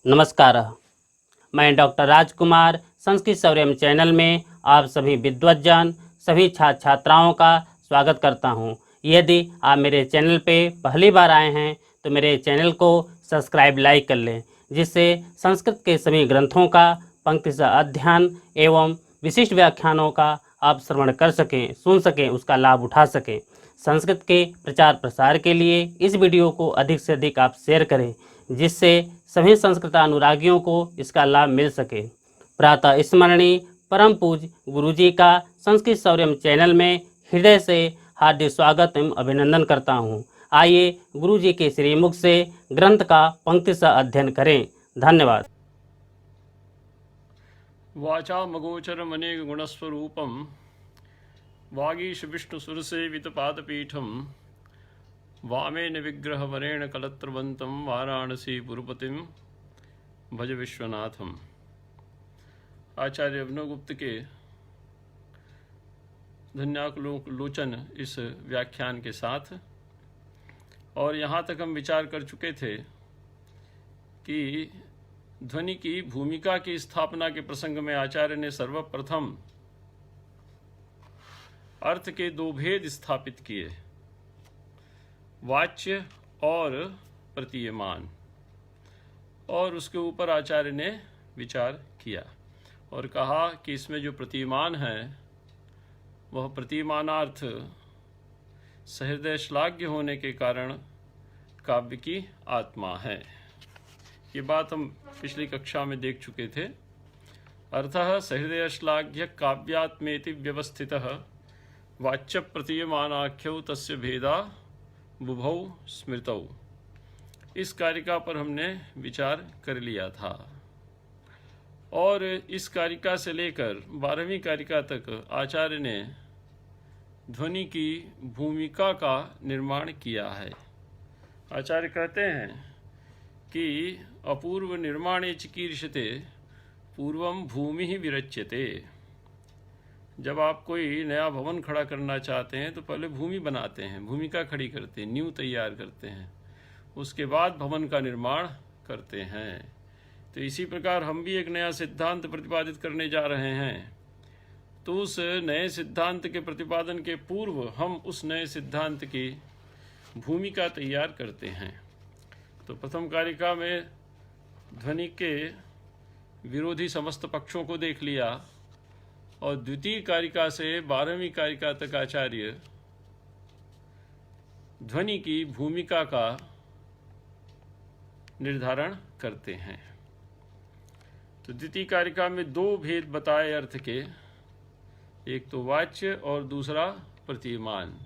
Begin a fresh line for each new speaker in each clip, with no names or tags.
नमस्कार। मैं डॉक्टर राजकुमार संस्कृत सौर्यम चैनल में आप सभी विद्वज्जन सभी छात्र छात्राओं का स्वागत करता हूं। यदि आप मेरे चैनल पे पहली बार आए हैं तो मेरे चैनल को सब्सक्राइब लाइक कर लें, जिससे संस्कृत के सभी ग्रंथों का पंक्तिशः अध्ययन एवं विशिष्ट व्याख्यानों का आप श्रवण कर सकें, सुन सकें, उसका लाभ उठा सकें। संस्कृत के प्रचार प्रसार के लिए इस वीडियो को अधिक से अधिक आप शेयर करें, जिससे सभी संस्कृत अनुरागियों को इसका लाभ मिल सके। प्रातः स्मरणीय परम पूज्य गुरुजी का संस्कृत सौर्यम चैनल में हृदय से हार्दिक स्वागत एवं अभिनंदन करता हूँ। आइए गुरुजी के श्रीमुख से ग्रंथ का पंक्तिशः अध्ययन करें। धन्यवाद।
वाचामगोचरमनेक गुणस्वरूपं वागीश विष्णुसुरसेवितपादपीठं वामेन विग्रहवरेण कलत्रवन्तं वाराणसी पुरपतिं भज विश्वनाथम। आचार्य अभिनवगुप्त के धन्यालोचन इस व्याख्यान के साथ, और यहाँ तक हम विचार कर चुके थे कि ध्वनि की भूमिका की स्थापना के प्रसंग में आचार्य ने सर्वप्रथम अर्थ के दो भेद स्थापित किए, वाच्य और प्रतीयमान, और उसके ऊपर आचार्य ने विचार किया और कहा कि इसमें जो प्रतीयमान है वह प्रतीयमानार्थ सहृदय श्लाघ्य होने के कारण काव्य की आत्मा है। ये बात हम पिछली कक्षा में देख चुके थे। अर्थः सहृदय श्लाघ्य काव्यात्मेति व्यवस्थितः वाच्य प्रतीयमानाख्यौ तस्य भेदा बुभौ स्मृतौ। इस कारिका पर हमने विचार कर लिया था, और इस कारिका से लेकर 12वीं कारिका तक आचार्य ने ध्वनि की भूमिका का निर्माण किया है। आचार्य कहते हैं कि अपूर्व निर्माणे चिकीर्षते पूर्वम भूमि ही विरच्यते। जब आप कोई नया भवन खड़ा करना चाहते हैं तो पहले भूमि बनाते हैं, भूमिका खड़ी करते हैं, नींव तैयार करते हैं, उसके बाद भवन का निर्माण करते हैं। तो इसी प्रकार हम भी एक नया सिद्धांत प्रतिपादित करने जा रहे हैं, तो उस नए सिद्धांत के प्रतिपादन के पूर्व हम उस नए सिद्धांत की भूमिका तैयार करते हैं। तो प्रथम कारिका में ध्वनि के विरोधी समस्त पक्षों को देख लिया, और द्वितीय कारिका से 12वीं कारिका तक आचार्य ध्वनि की भूमिका का निर्धारण करते हैं। तो द्वितीय कारिका में दो भेद बताए अर्थ के, एक तो वाच्य और दूसरा प्रतीयमान।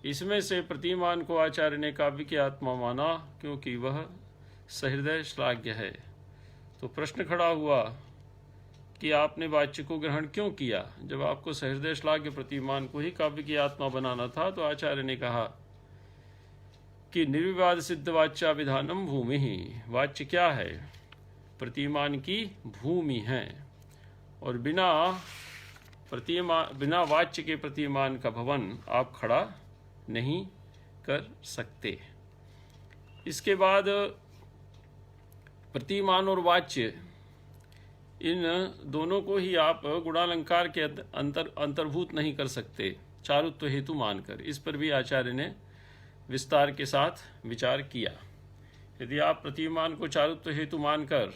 इसमें से प्रतीयमान को आचार्य ने काव्य की आत्मा माना, क्योंकि वह सहृदय श्लाघ्य है। तो प्रश्न खड़ा हुआ कि आपने वाच्य को ग्रहण क्यों किया? जब आपको सहृदय श्लाघ्य प्रतीयमान को ही काव्य की आत्मा बनाना था, तो आचार्य ने कहा कि निर्विवाद सिद्ध वाच्याभिधानम भूमि ही। वाच्य क्या है? प्रतीयमान की भूमि है, और बिना वाच्य के प्रतीयमान का भवन आप खड़ा नहीं कर सकते। इसके बाद प्रतीयमान और वाच्य, इन दोनों को ही आप गुणालंकार के अंतर्भूत नहीं कर सकते, चारुत्व हेतु मानकर। इस पर भी आचार्य ने विस्तार के साथ विचार किया। यदि आप प्रतीयमान को चारुत्व हेतु मानकर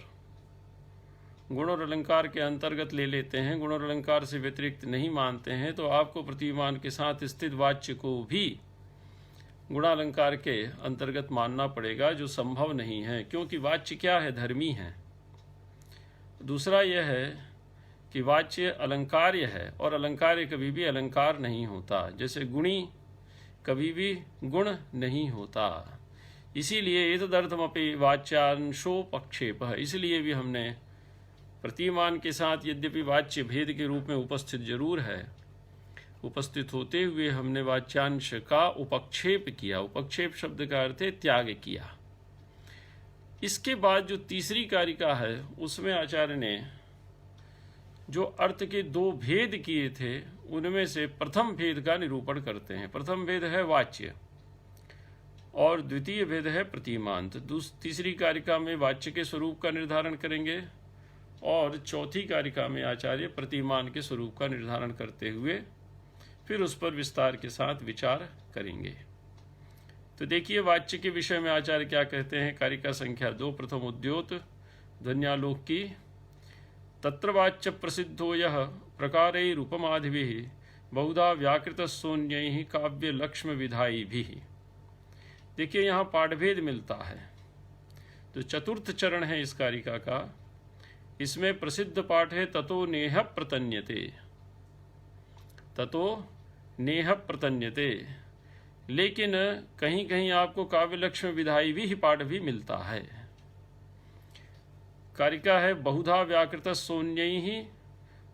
गुण और अलंकार के अंतर्गत ले लेते हैं, गुण और अलंकार से व्यतिरिक्त नहीं मानते हैं, तो आपको प्रतीयमान के साथ स्थित वाच्य को भी गुणालंकार के अंतर्गत मानना पड़ेगा, जो संभव नहीं है, क्योंकि वाच्य क्या है? धर्मी है। दूसरा यह है कि वाच्य अलंकार्य है, और अलंकार्य कभी भी अलंकार नहीं होता, जैसे गुणी कभी भी गुण नहीं होता। इसीलिए एतदर्थमपि वाच्यांशोपक्षेपः, इसलिए भी हमने प्रतीयमान के साथ यद्यपि वाच्य भेद के रूप में उपस्थित जरूर है, उपस्थित होते हुए हमने वाच्यांश का उपक्षेप किया। उपक्षेप शब्द का अर्थ है त्याग किया। इसके बाद जो तीसरी कारिका है, उसमें आचार्य ने जो अर्थ के दो भेद किए थे, उनमें से प्रथम भेद का निरूपण करते हैं। प्रथम भेद है वाच्य, और द्वितीय भेद है प्रतिमान। तो तीसरी कारिका में वाच्य के स्वरूप का निर्धारण करेंगे और चौथी कारिका में आचार्य प्रतिमान के स्वरूप का निर्धारण करते हुए फिर उस पर विस्तार के साथ विचार करेंगे। तो देखिए वाच्य के विषय में आचार्य क्या कहते हैं। कारिका संख्या 2 प्रथम उद्योत ध्वन्यालोक की। तत्र वाच्य प्रसिद्धो यः प्रकारैरुपमादिभिः बहुधा व्याकृतस्योन्यैः काव्य लक्ष्म विधायिभिः। देखिए यहाँ पाठभेद मिलता है। तो चतुर्थ चरण है इस कारिका का। इसमें प्रसिद्ध पाठ है ततो नेह प्रतन्यते, ततो नेह प्रतन्यते। लेकिन कहीं कहीं आपको काव्य लक्ष्म विधायी भी पाठ भी मिलता है। कारिका है बहुधा व्याकृत सोन्यैः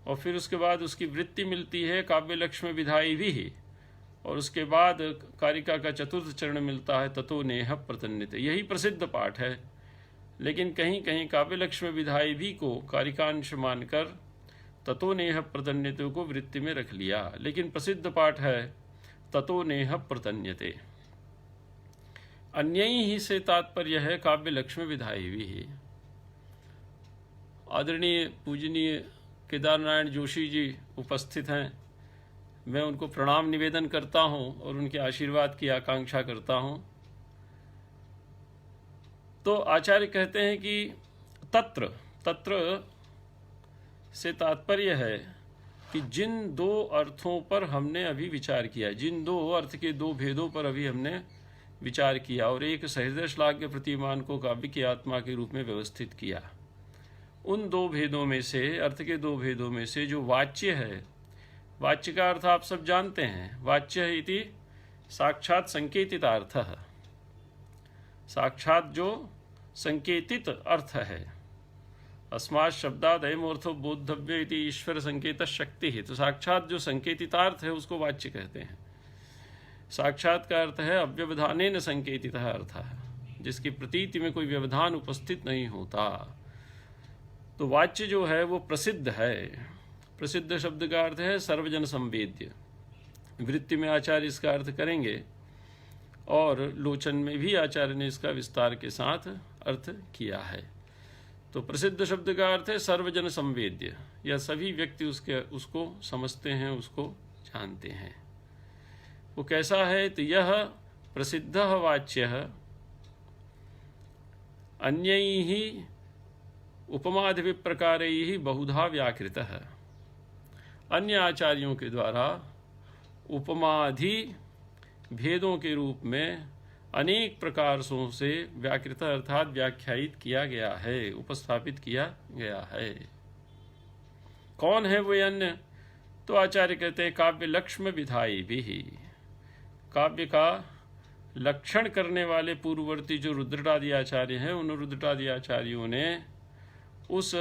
और फिर उसके बाद उसकी वृत्ति मिलती है काव्य लक्ष्म विधायी भी, और उसके बाद कारिका का चतुर्थ चरण मिलता है ततो नेह प्रतन्यते। यही प्रसिद्ध पाठ है, लेकिन कहीं कहीं काव्य लक्ष्म विधायी भी को कारिकांश मानकर ततो नेह प्रतन्यते को वृत्ति में रख लिया, लेकिन प्रसिद्ध पाठ है ततो नेह प्रतन्यते। अन्यैः से तात्पर्य है काव्य लक्ष्म विधायी भी। आदरणीय पूजनीय केदारनारायण जोशी जी उपस्थित हैं। मैं उनको प्रणाम निवेदन करता हूं और उनके आशीर्वाद की आकांक्षा करता हूं। तो आचार्य कहते हैं कि तत्र से तात्पर्य है कि जिन दो अर्थों पर हमने अभी विचार किया, जिन दो अर्थ के दो भेदों पर अभी हमने विचार किया और एक सहृदय श्लाघ्य प्रतिमान को काव्य की आत्मा के रूप में व्यवस्थित किया, उन दो भेदों में से, अर्थ के दो भेदों में से जो वाच्य है, वाच्य का अर्थ आप सब जानते हैं। वाच्य है इति साक्षात संकेतितार्थः, साक्षात जो संकेतित अर्थ है। अस्मात् शब्दाद् अयमर्थो बोद्धव्य इति ईश्वर संकेत शक्ति है। तो साक्षात जो संकेतितार्थ है उसको वाच्य कहते हैं। साक्षात का अर्थ है अव्यवधानेन संकेतितः अर्थः, जिसकी प्रतीति में कोई व्यवधान उपस्थित नहीं होता। तो वाच्य जो है वो प्रसिद्ध है। प्रसिद्ध शब्द का अर्थ है सर्वजन संवेद्य। वृत्ति में आचार्य इसका अर्थ करेंगे और लोचन में भी आचार्य ने इसका विस्तार के साथ अर्थ किया है। तो प्रसिद्ध शब्द का अर्थ है सर्वजन संवेद्य, या सभी व्यक्ति उसको समझते हैं, उसको जानते हैं। वो कैसा है? तो यह प्रसिद्ध वाच्यः अन्यैः उपमादि प्रकारैः बहुधा व्याकृतः। अन्य आचार्यों के द्वारा उपमाधि भेदों के रूप में अनेक प्रकारों से व्याकृत अर्थात व्याख्यायित किया गया है, उपस्थापित किया गया है। कौन है वो अन्य? तो आचार्य कहते हैं काव्य लक्ष्म विधायी भी। काव्य का लक्षण करने वाले पूर्ववर्ती जो रुद्रटादि आचार्य हैं, उन रुद्रटादि आचार्यों ने उस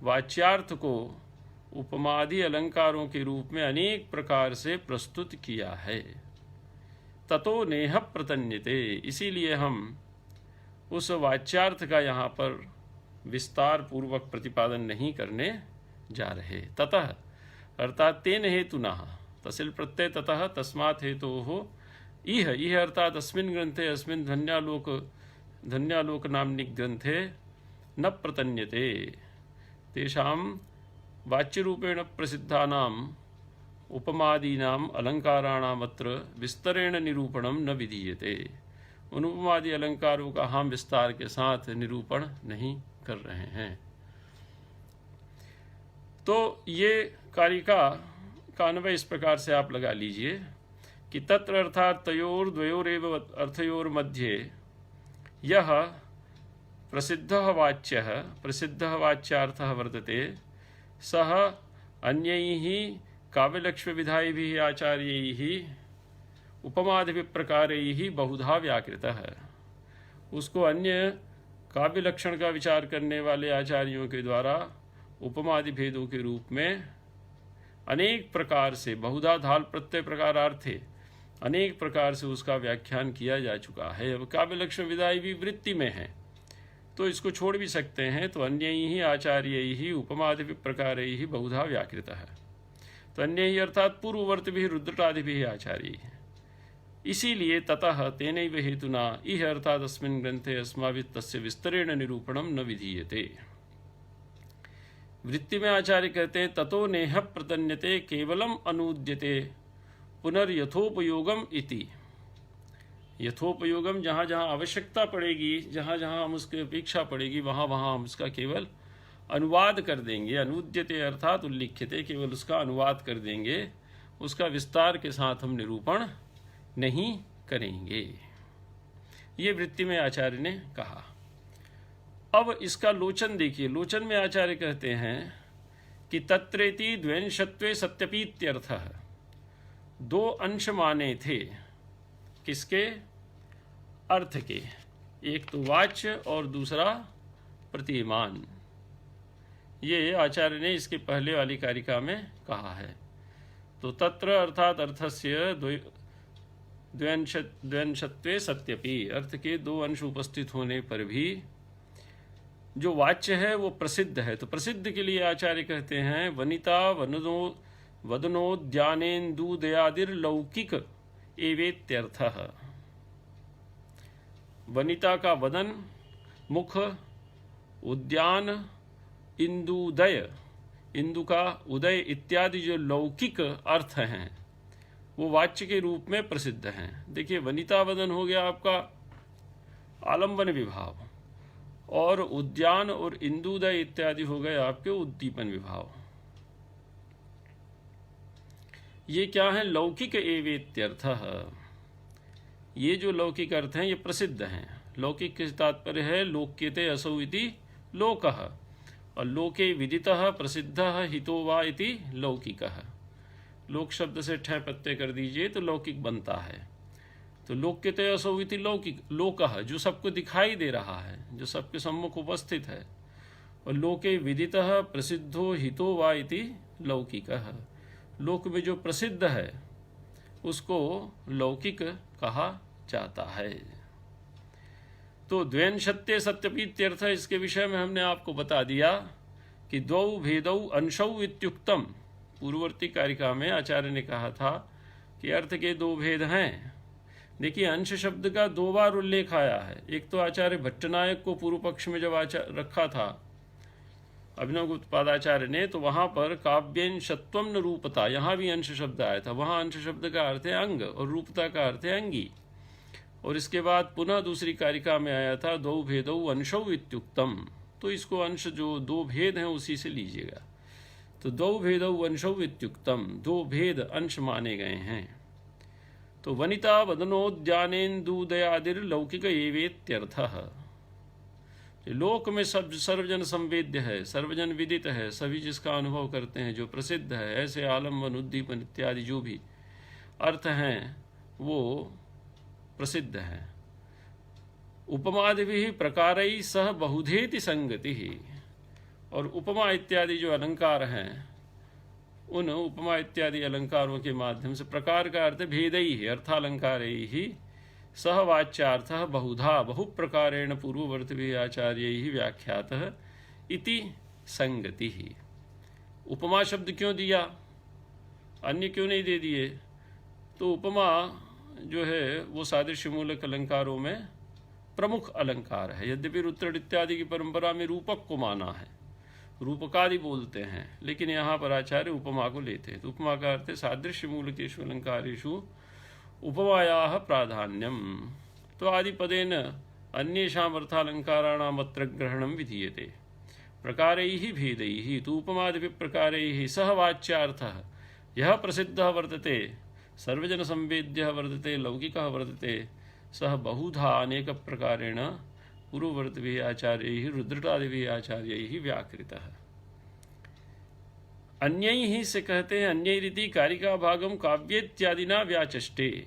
वाच्यार्थ को उपमादि अलंकारों के रूप में अनेक प्रकार से प्रस्तुत किया है। ततो नेह प्रतन्यते, इसीलिए हम उस वाच्यार्थ का यहाँ पर विस्तार पूर्वक प्रतिपादन नहीं करने जा रहे। ततः अर्थात तेन हेतुनः, तसिल प्रत्यय ततः तस्मात् हेतोः इह अर्थात अस्मिन् ग्रंथे, अस्मिन् ध्वन्यालोक नाम्नि ग्रंथे न प्रतन्यते तेषां वाच्यरूपेण प्रसिद्धानाम् उपमादीनाम् अलंकाराणाम् अत्र विस्तरेण निरूपणं न विधीयते। उन उपमादि अलंकारों का हम विस्तार के साथ निरूपण नहीं कर रहे हैं। तो ये कारिका का अन्वय इस प्रकार से आप लगा लीजिए कि तत्र अर्थात तयोर द्वयोरेव अर्थयोर मध्ये यह प्रसिद्धः वाच्यः, प्रसिद्धः वाच्यार्थः वर्तते, सः अन्यैः काव्यलक्ष्म विधायिभिः आचार्यैः उपमादि प्रकारैः बहुधा व्याकृतः। उसको अन्य काव्य लक्षण का विचार करने वाले आचार्यों के द्वारा उपमादि भेदों के रूप में अनेक प्रकार से, बहुधा धाल प्रत्यय प्रकारार्थे, अनेक प्रकार से उसका व्याख्यान किया जा चुका है। अब काव्य लक्षण विधायी भी वृत्ति में है तो इसको छोड़ भी सकते हैं। तो अन्यैः आचार्यैः उपमादि प्रकारैः बहुधा व्याकृतः। तो अन्यैः अर्थात पूर्ववर्तिभिः रुद्रटादिभिः आचार्यैः, इसीलिए ततः तेनैव हेतुना इह अर्थात् अस्मिन् ग्रन्थे अस्माभिः तस्य विस्तरेण निरूपणं न विधीयते। वृत्ति में आचार्य कहते हैं ततो नेह प्रतन्यते केवलम अनूद्यते पुनर्यथोपयोगम इति। यथोपयोगम जहाँ जहाँ आवश्यकता पड़ेगी, जहाँ जहाँ हम उसकी अपेक्षा पड़ेगी, वहाँ वहाँ हम उसका केवल अनुवाद कर देंगे। अनूद्यते अर्थात उल्लिख्यते, केवल उसका अनुवाद कर देंगे, उसका विस्तार के साथ हम निरूपण नहीं करेंगे। ये वृत्ति में आचार्य ने कहा। अब इसका लोचन देखिए। लोचन में आचार्य कहते हैं कि तत्रेति द्वैंशत्वे सत्यपीत्यर्थः, दो अंश माने थे। किसके? अर्थ के। एक तो वाच्य और दूसरा प्रतिमान। ये आचार्य ने इसके पहले वाली कारिका में कहा है। तो तत्र अर्थात अर्थस्य द्वैंशत्वे सत्यपि, अर्थ के दो अंश उपस्थित होने पर भी जो वाच्य है वो प्रसिद्ध है। तो प्रसिद्ध के लिए आचार्य कहते हैं वनिता वदनोद्यानेन्दुदयादिर्लौकिक एवेत्यर्थः। वनिता का वदन, मुख, उद्यान, इंदुदय, इंदु का उदय इत्यादि जो लौकिक अर्थ हैं वो वाच्य के रूप में प्रसिद्ध हैं। देखिए, वनिता वदन हो गया आपका आलंबन विभाव, और उद्यान और इंदुदय इत्यादि हो गए आपके उद्दीपन विभाव। ये क्या है? लौकिक एवेत्यर्थः। ये जो लौकिक अर्थ हैं ये प्रसिद्ध हैं। लौकिक के तात्पर्य है लोक्यते असौ इति लोकः, और लोके विदितः प्रसिद्धः हितो वा इति लौकिकः। लोक शब्द से ठह पत्ते कर दीजिए तो लौकिक बनता है। तो लोक्यते असौ इति लौकिक, लोकः जो सबको दिखाई दे रहा है, जो सबके सम्मुख उपस्थित है, और लोके विदितः प्रसिद्धो हितो वा इति लौकिकः। लोक में जो प्रसिद्ध है उसको लौकिक कहा जाता है। तो द्वैंशत्ये सत्यपीत्यर्थ, इसके विषय में हमने आपको बता दिया कि द्वौ भेदौ अंशौ इत्युक्तम। पूर्ववर्ती कारिका में आचार्य ने कहा था कि अर्थ के दो भेद हैं। देखिए, अंश शब्द का दो बार उल्लेख आया है। एक तो आचार्य भट्टनायक को पूर्व पक्ष में जब रखा था अभिनवगुप्त पादाचार्य ने, तो वहाँ पर काव्यंशत्वम न रूपता, यहाँ भी अंश शब्द आया था। वहाँ अंश शब्द का अर्थ है अंग और रूपता का अर्थ है अंगी। और इसके बाद पुनः दूसरी कारिका में आया था दो भेदौ अंशौ इत्युक्तम। तो इसको अंश जो दो भेद हैं उसी से लीजिएगा। तो दो भेदौ अंशौ इत्युक्तम, दो भेद अंश माने गए हैं। तो वनिता वदनोद्यानेन्दुदयादिर्लौकिक एवेत्यर्थः। लोक में सब सर्वजन संवेद्य है, सर्वजन विदित है, सभी जिसका अनुभव करते हैं, जो प्रसिद्ध है, ऐसे आलम्बन, उद्दीपन इत्यादि जो भी अर्थ हैं वो प्रसिद्ध हैं। उपमादिभिः प्रकारैः सह बहुधेति संगति। और उपमा इत्यादि जो अलंकार हैं, उन उपमा इत्यादि अलंकारों के माध्यम से, प्रकार का अर्थ भेदैः अर्थालंकारैः, सह वाच्यार्थः बहुधा बहुप्रकारेण पूर्ववर्तिभिः आचार्यैः व्याख्यातः इति संगतिः। उपमा शब्द क्यों दिया, अन्य क्यों नहीं दे दिए? तो उपमा जो है वो सादृश्य मूलक अलंकारों में प्रमुख अलंकार है। यद्यपि रुद्रट इत्यादि की परंपरा में रूपक को माना है, रूपकादि बोलते हैं, लेकिन यहाँ पर आचार्य उपमा को लेते हैं। तो उपमा का अर्थ है सादृश्य मूलकेषु अलंकारेषु उपमायाः प्राधान्यम। तो आदिपदेन अन्येषाम् अर्थालंकाराणाम् अत्र ग्रहणं विधीयते। प्रकारैः भेदैः तु उपमादिभिः प्रकारैः सह वाच्यार्थः यः प्रसिद्धः वर्तते, सर्वजन संवेद्यः वर्तते, लौकिकः वर्तते, सः बहुधा अनेक प्रकारेण पूर्ववर्तिभिः आचार्यैः रुद्रटादिभिः आचार्यैः व्याकृतः। अन्यैः से कहते हैं अन्यैरिति कारिका भागम काव्येत्यादिना व्याचष्टे।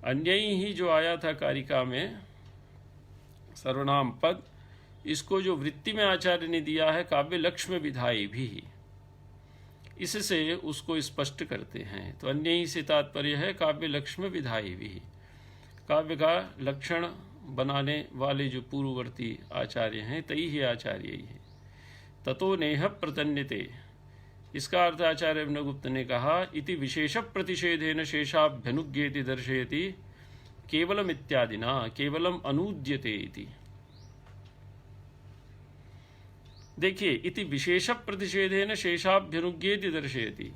अन्यैः जो आया था कारिका में सर्वनाम पद, इसको जो वृत्ति में आचार्य ने दिया है काव्य लक्ष्म विधायी भी, इससे उसको स्पष्ट करते हैं। तो अन्यैः से तात्पर्य है काव्य लक्ष्म विधायी भी, काव्य का लक्षण बनाने वाले जो पूर्ववर्ती आचार्य हैं, तैः आचार्य ही है। ततो नेह प्रतन्यते, इसका अर्थ आचार्य अभिनवगुप्त ने कहा, इति विशेष प्रतिषेधेन शेषाभ्यनुज्ञेति दर्शयति केवलम इत्यादिना केवलम अनूद्यते इति। देखिए, इति विशेष प्रतिषेधेन शेषाभ्यनुज्ञेति दर्शयति,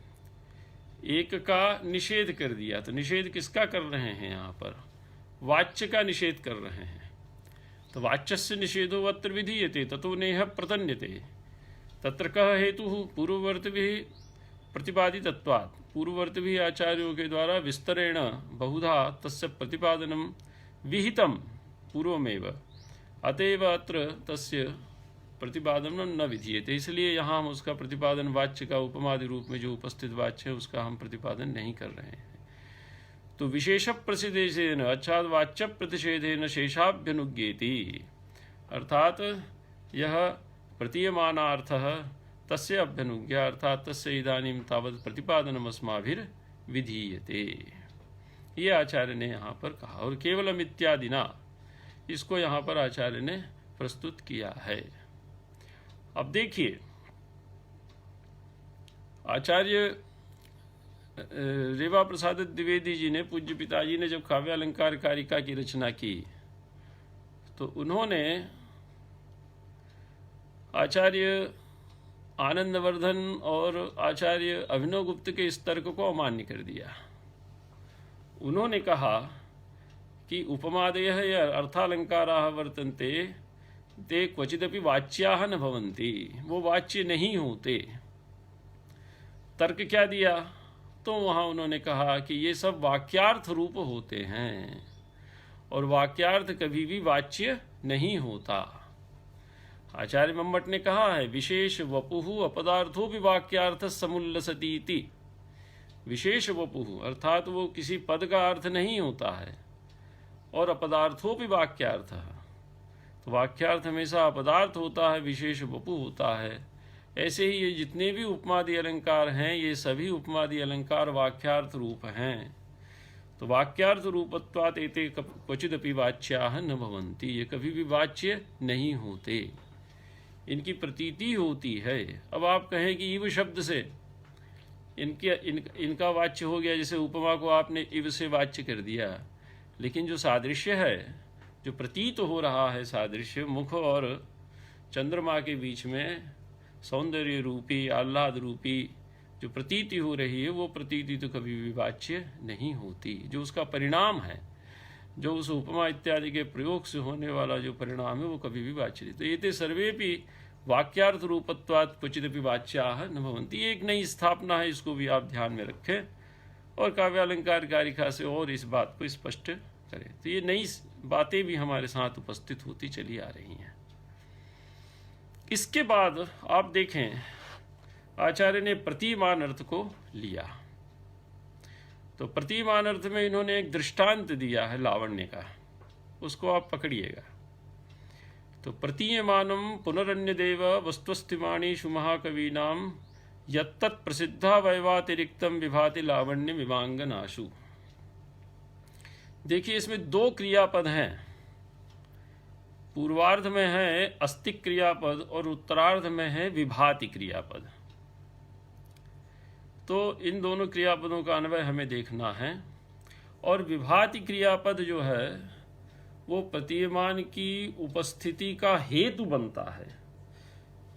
एक का निषेध कर दिया। तो निषेध किसका कर रहे हैं? यहाँ पर वाच्य का निषेध कर रहे हैं। तो वाच्यस्य निषेधो अत्र विधीयते ततो नेह प्रतन्यते, तत्र कः हेतुः पूर्ववर्तिभिः प्रतिपादितत्वात्, पूर्ववर्तिभिः आचार्यों के द्वारा विस्तरेण बहुधा तस्य प्रतिपादनं विहितं पूर्वमेव, अतएव अत्र तस्य प्रतिपादन न विधीयते। इसलिए यहाँ हम उसका प्रतिपादन वाच्य का उपमादि रूप में जो उपस्थित वाच्य है उसका हम प्रतिपादन नहीं कर रहे हैं। तो विशेष प्रतिषेधेन अर्थात वाच्य प्रतिषेधेन शेषाभ्यनुज्ञेति, अर्थात यह प्रतीयमानार्थः तस्य अभ्यनुज्ञा अर्थात तस्य इदानीं तावत् प्रतिपादनम् अस्माभिर् विधीयते, ये आचार्य ने यहाँ पर कहा। और केवलम इत्यादिना, इसको यहाँ पर आचार्य ने प्रस्तुत किया है। अब देखिए, आचार्य रेवा प्रसाद द्विवेदी जी ने, पूज्य पिताजी ने जब काव्यालंकार कारिका की रचना की तो उन्होंने आचार्य आनंदवर्धन और आचार्य अभिनवगुप्त के इस तर्क को अमान्य कर दिया। उन्होंने कहा कि उपमादयः या अर्थालंकाराः वर्तन्ते ते क्वचिदपि वाच्याः न भवन्ति, वो वाच्य नहीं होते। तर्क क्या दिया? तो वहाँ उन्होंने कहा कि ये सब वाक्यार्थ रूप होते हैं और वाक्यार्थ कभी भी वाच्य नहीं होता। आचार्य मम्मट ने कहा है, विशेष वपुः अपदार्थो भी वाक्यार्थ समुल्लसति इति। विशेष वपुः अर्थात वो किसी पद का अर्थ नहीं होता है, और अपदार्थो भी वाक्यार्थ, तो वाक्यार्थ हमेशा अपदार्थ होता है, विशेष वपु होता है। ऐसे ही ये जितने भी उपमादि अलंकार हैं, ये सभी उपमादि अलंकार वाक्यार्थ रूप हैं। तो वाक्यार्थ रूपत्वात् एते क्वचिदपि वाच्याः न भवन्ति, ये कभी भी वाच्य नहीं होते, इनकी प्रतीति होती है। अब आप कहें कि इव शब्द से इनका वाच्य हो गया, जैसे उपमा को आपने इव से वाच्य कर दिया, लेकिन जो सादृश्य है, जो प्रतीत हो रहा है सादृश्य, मुख और चंद्रमा के बीच में सौंदर्य रूपी आह्लाद रूपी जो प्रतीति हो रही है, वो प्रतीति तो कभी भी वाच्य नहीं होती। जो उसका परिणाम है, जो उस उपमा इत्यादि के प्रयोग से होने वाला जो परिणाम है, वो कभी भी वाच्य नहीं। तो ये सर्वे भी वाक्यार्थ रूपत्वात् क्वचिदपि वाच्याः न भवन्ति, एक नई स्थापना है, इसको भी आप ध्यान में रखें और काव्यालंकार कारिका से और इस बात को स्पष्ट करें। तो ये नई बातें भी हमारे साथ उपस्थित होती चली आ रही हैं। इसके बाद आप देखें, आचार्य ने प्रतीयमान अर्थ को लिया। तो प्रतीयमान अर्थ में इन्होंने एक दृष्टांत दिया है लावण्य का, उसको आप पकड़िएगा। तो प्रतीयमानम पुनरन्यदेव वस्तुस्तिमाणीषु महाकवीनाम यत्तत् प्रसिद्धा वैवातिरिक्तम विभाति लावण्य विवांगनाशु। देखिए, इसमें दो क्रियापद हैं। पूर्वार्ध में है अस्ति क्रियापद और उत्तरार्ध में है विभाति क्रियापद। तो इन दोनों क्रियापदों का अन्वय हमें देखना है। और विभाति क्रियापद जो है वो प्रतीयमान की उपस्थिति का हेतु बनता है,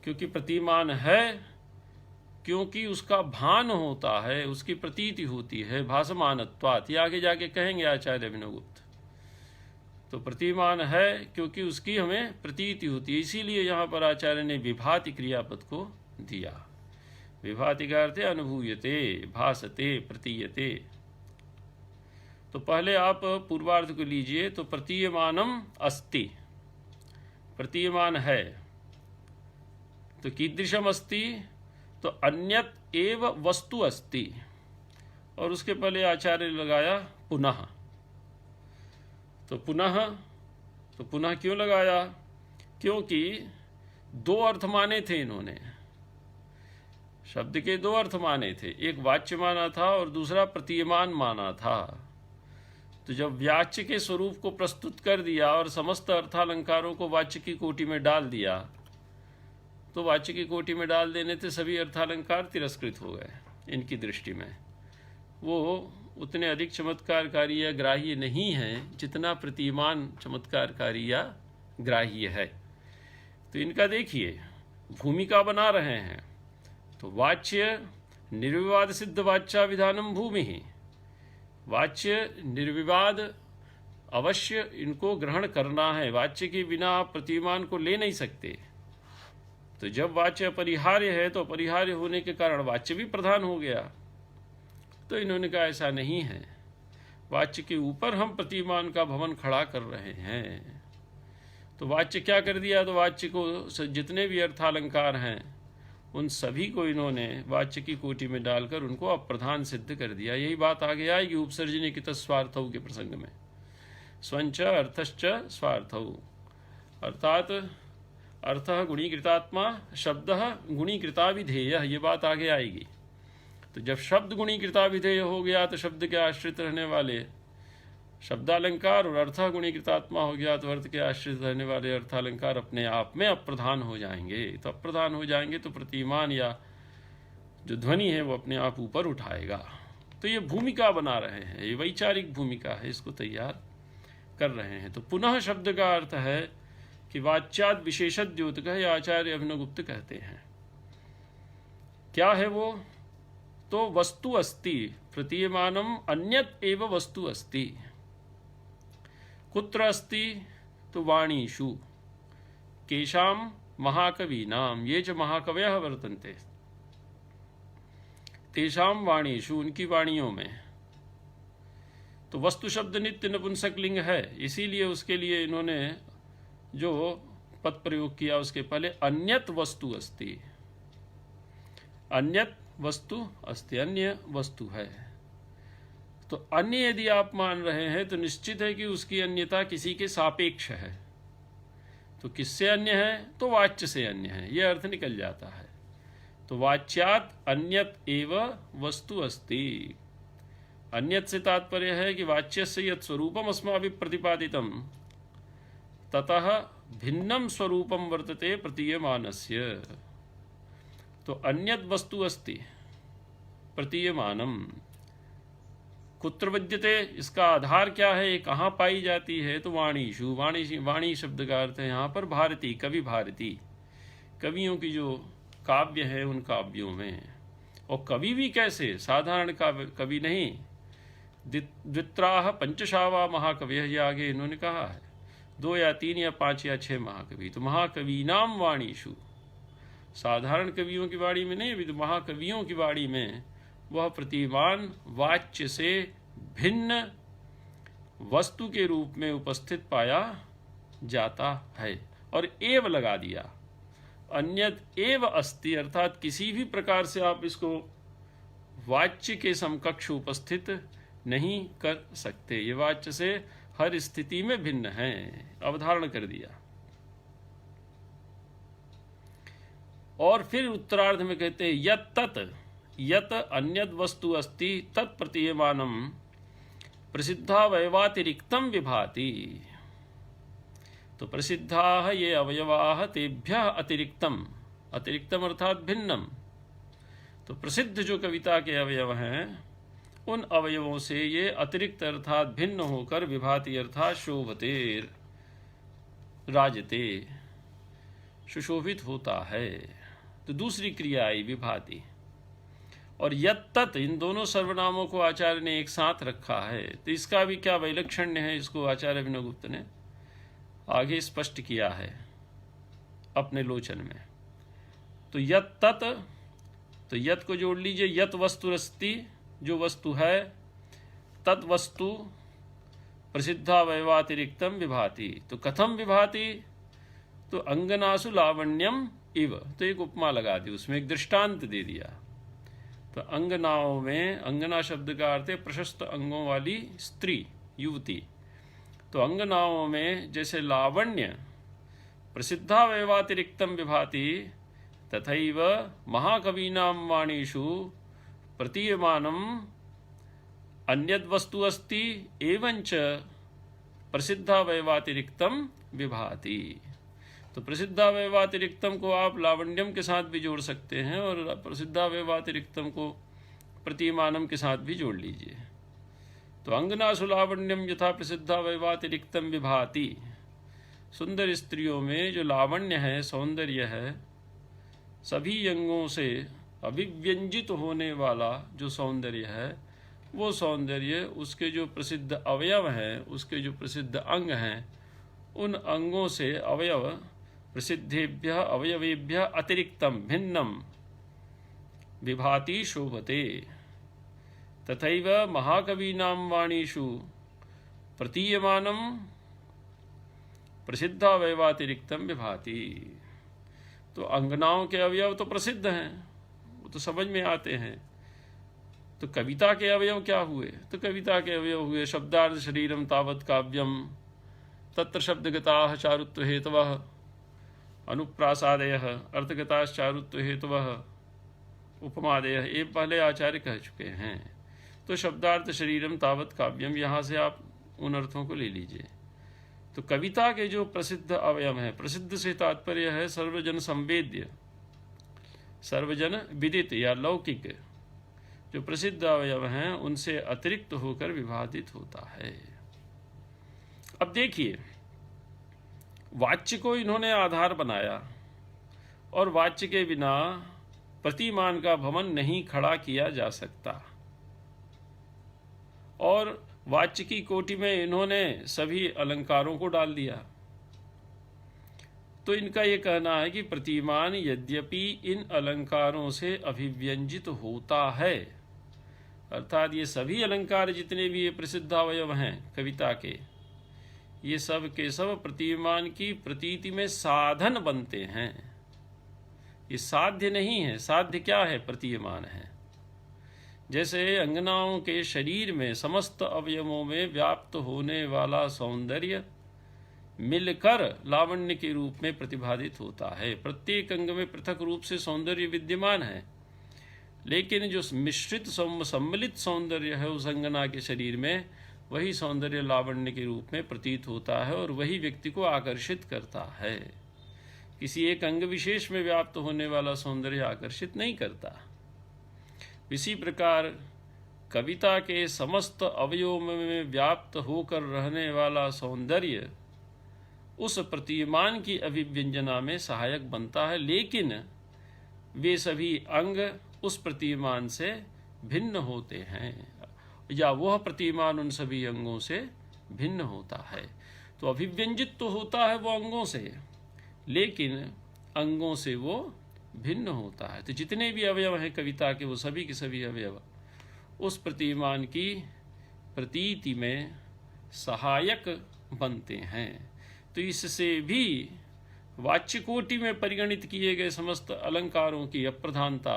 क्योंकि प्रतीयमान है, क्योंकि उसका भान होता है, उसकी प्रतीति होती है, भासमानत्वात्। ये आगे जाके कहेंगे आचार्य अभिनवगुप्त। तो प्रतीयमान है क्योंकि उसकी हमें प्रतीति होती है, इसीलिए यहाँ पर आचार्य ने विभाति क्रियापद को दिया। विभाति का अर्थ है अनुभूयते, भासते, प्रतीयते। तो पहले आप पूर्वार्ध को लीजिए। तो प्रतीयमानम अस्ति, प्रतीयमान है। तो कीदृशम अस्ति, तो अन्यत एव वस्तु अस्ति। और उसके पहले आचार्य लगाया पुनः। तो पुनः क्यों लगाया? क्योंकि दो अर्थ माने थे इन्होंने, शब्द के दो अर्थ माने थे, एक वाच्य माना था और दूसरा प्रतीयमान माना था। तो जब वाच्य के स्वरूप को प्रस्तुत कर दिया और समस्त अर्थालंकारों को वाच्य की कोटि में डाल दिया, तो तो वाच्य की कोटि में डाल देने से सभी अर्थालंकार तिरस्कृत हो गए इनकी दृष्टि में। वो उतने अधिक चमत्कारकारी या ग्राह्य नहीं हैं जितना प्रतिमान चमत्कारकारी या ग्राह्य है। तो इनका देखिए भूमिका बना रहे हैं। तो वाच्य निर्विवाद सिद्ध वाच्या विधानम भूमि ही, वाच्य निर्विवाद अवश्य इनको ग्रहण करना है। वाच्य के बिना आप प्रतिमान को ले नहीं सकते। तो जब वाच्य अपरिहार्य है तो अपरिहार्य होने के कारण वाच्य भी प्रधान हो गया। तो इन्होंने कहा ऐसा नहीं है, वाच्य के ऊपर हम प्रतिमान का भवन खड़ा कर रहे हैं। तो वाच्य क्या कर दिया, तो वाच्य को जितने भी अर्थालंकार हैं उन सभी को इन्होंने वाच्य की कोटि में डालकर उनको अप्रधान सिद्ध कर दिया। यही बात आगे आएगी उपसर्जनी की स्वार्थौ के प्रसंग में। स्वंच अर्थश्च स्वार्थौ, अर्थात अर्थः गुणीकृतात्मा, शब्दः गुणीकृताभिधेय, ये बात आगे आएगी। तो जब शब्द गुणीकृताभिधेय हो गया तो शब्द के आश्रित रहने वाले शब्दालंकार, और अर्थ गुणीकृतात्मा हो गया तो अर्थ के आश्रित रहने वाले अर्थालंकार अपने आप में अप्रधान हो जाएंगे। तो अप्रधान हो जाएंगे तो प्रतिमान या जो ध्वनि है वो अपने आप ऊपर उठाएगा। तो ये भूमिका बना रहे हैं, ये वैचारिक भूमिका है, इसको तैयार कर रहे हैं। तो पुनः शब्द का अर्थ है कि वाच्याद विशेषद्योतक, ये आचार्य अभिनवगुप्त कहते हैं। क्या है वो, तो वस्तु अस्ति प्रतीयमानम अन्यत एव वस्तु अस्ति। कुत्र अस्ति, तो वाणीषु, केशाम महाकवीनाम, ये च महाकवयः वर्तन्ते, तेषाम वाणीषु, उनकी वाणियों में। तो वस्तु शब्द नित्य नपुंसकलिंग है, इसीलिए उसके लिए इन्होंने जो पद प्रयोग किया उसके पहले अन्यत वस्तु अस्ति, अन्यत वस्तु अस्ति, अन्य वस्तु है। तो अन्य यदि आप मान रहे हैं तो निश्चित है कि उसकी अन्यता किसी के सापेक्ष है। तो किससे अन्य है, तो वाच्य से अन्य है, यह अर्थ निकल जाता है। तो वाच्यात अन्यत एव वस्तु अस्ति, अन्यत से तात्पर्य है कि वाच्य से यत् स्वरूपम अस्माभिः प्रतिपादितम ततः भिन्नम स्वरूपम वर्तते प्रतीयमानस्य। तो अन्यत वस्तु अस्ति प्रतीयमानम, कुत्र विद्यते, इसका आधार क्या है, कहाँ पाई जाती है, तो वाणीषु, वाणी शब्द का अर्थ है यहाँ पर भारती, कवि भारती, कवियों की जो काव्य है उन काव्यों में। और कवि भी कैसे, साधारण कवि नहीं, द्वित्राह पंचशावा महाकवि, ये आगे इन्होंने कहा है, 2 या 3 या 5 या 6 महाकवि। तो महाकवीनाम वाणीषु, साधारण कवियों की वाणी में नहीं, अभी तो महाकवियों की वाणी में वह प्रतिमान वाच्य से भिन्न वस्तु के रूप में उपस्थित पाया जाता है। और एव लगा दिया, अन्यत एव अस्ति, अर्थात किसी भी प्रकार से आप इसको वाच्य के समकक्ष उपस्थित नहीं कर सकते, ये वाच्य से हर स्थिति में भिन्न है, अवधारण कर दिया। और फिर उत्तरार्ध में कहते हैं यत तत्, यत अन्यद वस्तु अस्ति तत्प्रतीयमानम प्रसिद्धावयवातिरिक्तम विभाति। तो प्रसिद्धाः ये अवयवाः तेभ्यः अतिरिक्तम, अतिरिक्तम अर्थात भिन्नम। तो प्रसिद्ध जो कविता के अवयव हैं उन अवयवों से ये अतिरिक्त अर्थात भिन्न होकर विभाति अर्थात शोभते, राजते, सुशोभित होता है। तो दूसरी क्रिया आई विभाति। और यत तत्, इन दोनों सर्वनामों को आचार्य ने एक साथ रखा है। तो इसका भी क्या वैलक्षण्य है, इसको आचार्य अभिनवगुप्त ने आगे स्पष्ट किया है अपने लोचन में। तो यत तत्, तो यत को जोड़ लीजिए, यत वस्तुरस्ति, जो वस्तु है, तत् वस्तु प्रसिद्धावयवातिरिक्तम विभाति। तो कथम विभाति, तो अंगनासु लावण्यम इव, तो एक उपमा लगा दी, उसमें एक दृष्टांत दे दिया। तो अंगनाओं में, अंगना शब्द का अर्थ है प्रशस्त अंगों वाली स्त्री, युवती। तो अंगनाओं में जैसे लावण्य प्रसिद्धावयवातिरिक्तम विभाति, तथैव महाकवीनां वाणीषु प्रतीयमानम अन्यद वस्तु अस्ति एवंच प्रसिद्धावयवातिरिक्तम विभाति। तो प्रसिद्धावयवातिरिक्तम को आप लावण्यम के साथ भी जोड़ सकते हैं और प्रसिद्धावयवातिरिक्तम को प्रतीयमानम के साथ भी जोड़ लीजिए। तो अंगनासु लावण्यम यथा प्रसिद्धावयवातिरिक्तम विभाति, सुंदर स्त्रियों में जो लावण्य है, सौंदर्य है, सभी अंगों से अभिव्यंजित होने वाला जो सौंदर्य है, वो सौंदर्य उसके जो प्रसिद्ध अवयव हैं, उसके जो प्रसिद्ध अंग हैं, उन अंगों से अवयव प्रसिद्धेभ्य अवयवेभ्य अतिरिक्तम भिन्नम विभाति शोभते। तथैव महाकवीनां वाणीषु प्रतीयमानं प्रसिद्धावयवातिरिक्तम विभाति। तो अंगनाओं के अवयव तो प्रसिद्ध हैं, वो तो समझ में आते हैं। तो कविता के अवयव क्या हुए? तो कविता के अवयव हुए शब्दार्थ शरीरम तावत् काव्यम, तत्र शब्दगताः चारुत्व हेतवः, अनुप्रासादयः अर्थगताश्चारुत्व हेतवः, उपमादयः, ये पहले आचार्य कह चुके हैं। तो शब्दार्थ शरीरम तावत् काव्यम, यहाँ से आप उन अर्थों को ले लीजिए। तो कविता के जो प्रसिद्ध अवयव हैं, प्रसिद्ध से तात्पर्य है सर्वजन संवेद्य, सर्वजन विदित या लौकिक, जो प्रसिद्ध अवयव हैं उनसे अतिरिक्त होकर विभाजित होता है। अब देखिए, वाच्य को इन्होंने आधार बनाया और वाच्य के बिना प्रतिमान का भवन नहीं खड़ा किया जा सकता, और वाच्य की कोटि में इन्होंने सभी अलंकारों को डाल दिया। तो इनका ये कहना है कि प्रतिमान यद्यपि इन अलंकारों से अभिव्यंजित होता है, अर्थात ये सभी अलंकार जितने भी ये प्रसिद्ध अवयव हैं कविता के, ये सब के सब प्रतिमान की प्रतीति में साधन बनते हैं। ये साध्य नहीं है। साध्य क्या है? प्रतीयमान है। जैसे अंगनाओं के शरीर में समस्त अवयवों में व्याप्त होने वाला सौंदर्य मिलकर लावण्य के रूप में प्रतिभादित होता है। प्रत्येक अंग में पृथक रूप से सौंदर्य विद्यमान है, लेकिन जो मिश्रित सम्मिलित सौंदर्य है उस अंगना के शरीर में, वही सौंदर्य लावण्य के रूप में प्रतीत होता है और वही व्यक्ति को आकर्षित करता है। किसी एक अंग विशेष में व्याप्त होने वाला सौंदर्य आकर्षित नहीं करता। इसी प्रकार कविता के समस्त अवयवों में व्याप्त होकर रहने वाला सौंदर्य उस प्रतीयमान की अभिव्यंजना में सहायक बनता है, लेकिन वे सभी अंग उस प्रतीयमान से भिन्न होते हैं, या वह प्रतीयमान उन सभी अंगों से भिन्न होता है। तो अभिव्यंजित तो होता है वो अंगों से, लेकिन अंगों से वो भिन्न होता है। तो जितने भी अवयव हैं कविता के, वो सभी के सभी अवयव उस प्रतीयमान की प्रतीति में सहायक बनते हैं। तो इससे भी वाच्य कोटि में परिगणित किए गए समस्त अलंकारों की अप्रधानता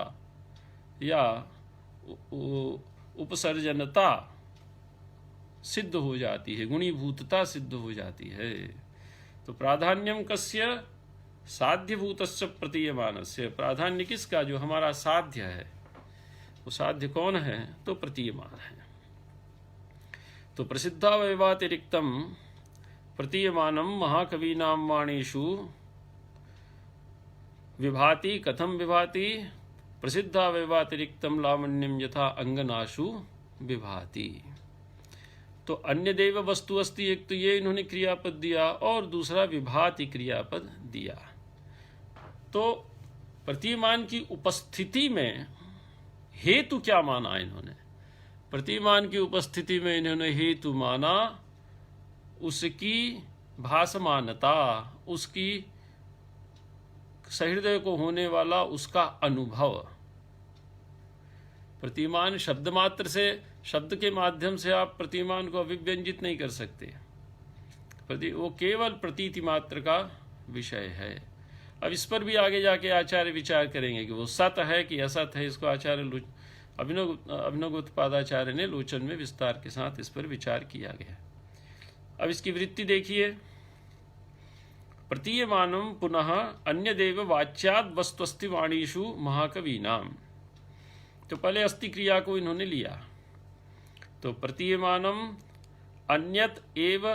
या उपसर्जनता सिद्ध हो जाती है, गुणीभूतता सिद्ध हो जाती है। तो प्राधान्यम कस्य साध्यभूतस्य प्रतीयमानस्य, प्राधान्य किसका? जो हमारा साध्य है। वो साध्य कौन है? तो प्रतीयमान है। तो प्रसिद्धावयवातिरिक्तम प्रतीयमानम महाकवीनां वाणीषु विभाति। कथम विभाति? प्रसिद्धावयवातिरिक्तम लावण्यम यथा अंगनाशु विभाति। तो अन्य देव वस्तु अस्ति, एक तो ये इन्होंने क्रियापद दिया और दूसरा विभाति क्रियापद दिया। तो प्रतिमान की उपस्थिति में हेतु क्या माना इन्होंने? प्रतिमान की उपस्थिति में इन्होंने हेतु माना उसकी भासमानता, उसकी सहृदय को होने वाला उसका अनुभव। प्रतिमान शब्द मात्र से, शब्द के माध्यम से आप प्रतिमान को अभिव्यंजित नहीं कर सकते। वो केवल प्रतीति मात्र का विषय है। अब इस पर भी आगे जाके आचार्य विचार करेंगे कि वो सत है कि असत है। इसको आचार्य अभिनवोत्पादाचार्य ने लोचन में विस्तार के साथ इस पर विचार किया गया। अब इसकी वृत्ति देखिए। प्रतीयमानम पुनः अन्य देव वाच्याद वस्तुस्ति वाणीषु महाकवीनाम। तो पहले अस्ति क्रिया को इन्होंने लिया। तो प्रतीयमानम अन्यत एव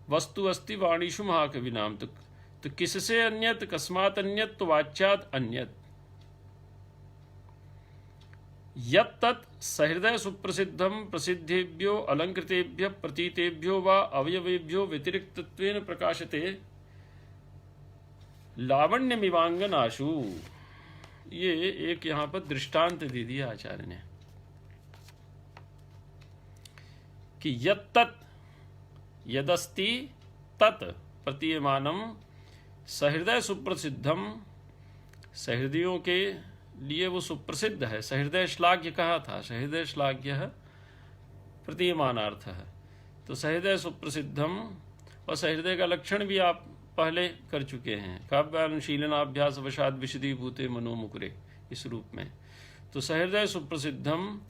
वस्तु अस्ति वाणीषु महाकवीनाम। तो तो किससे अन्यत, कस्मात् अन्यत, तो वाच्यात् अन्यत। यत् तत् सहृदय सुप्रसिद्धम प्रसिद्धेभ्यो अलंकृतेभ्य प्रतीतेभ्यो वा अवयवेभ्यो व्यतिरिक्तत्वेन प्रकाशते लावण्यमिवांगनाशु। ये एक यहाँ पर दृष्टांत दे दिया आचार्य ने कि यत् तत् यदस्ति तत् प्रतीयमानम सहृदय सुप्रसिद्धम, सहृदयों के लिए वो सुप्रसिद्ध है। सहृदय श्लाघ्य कहा था, सहृदय श्लाघ्य प्रतीयमानार्थ है। तो सहृदय सुप्रसिद्धम, और सहृदय का लक्षण भी आप पहले कर चुके हैं, काव्यानुशीलनाभ्यास वशाद विशदीभूते मनोमुकुरे, इस रूप में। तो सहृदय सुप्रसिद्धम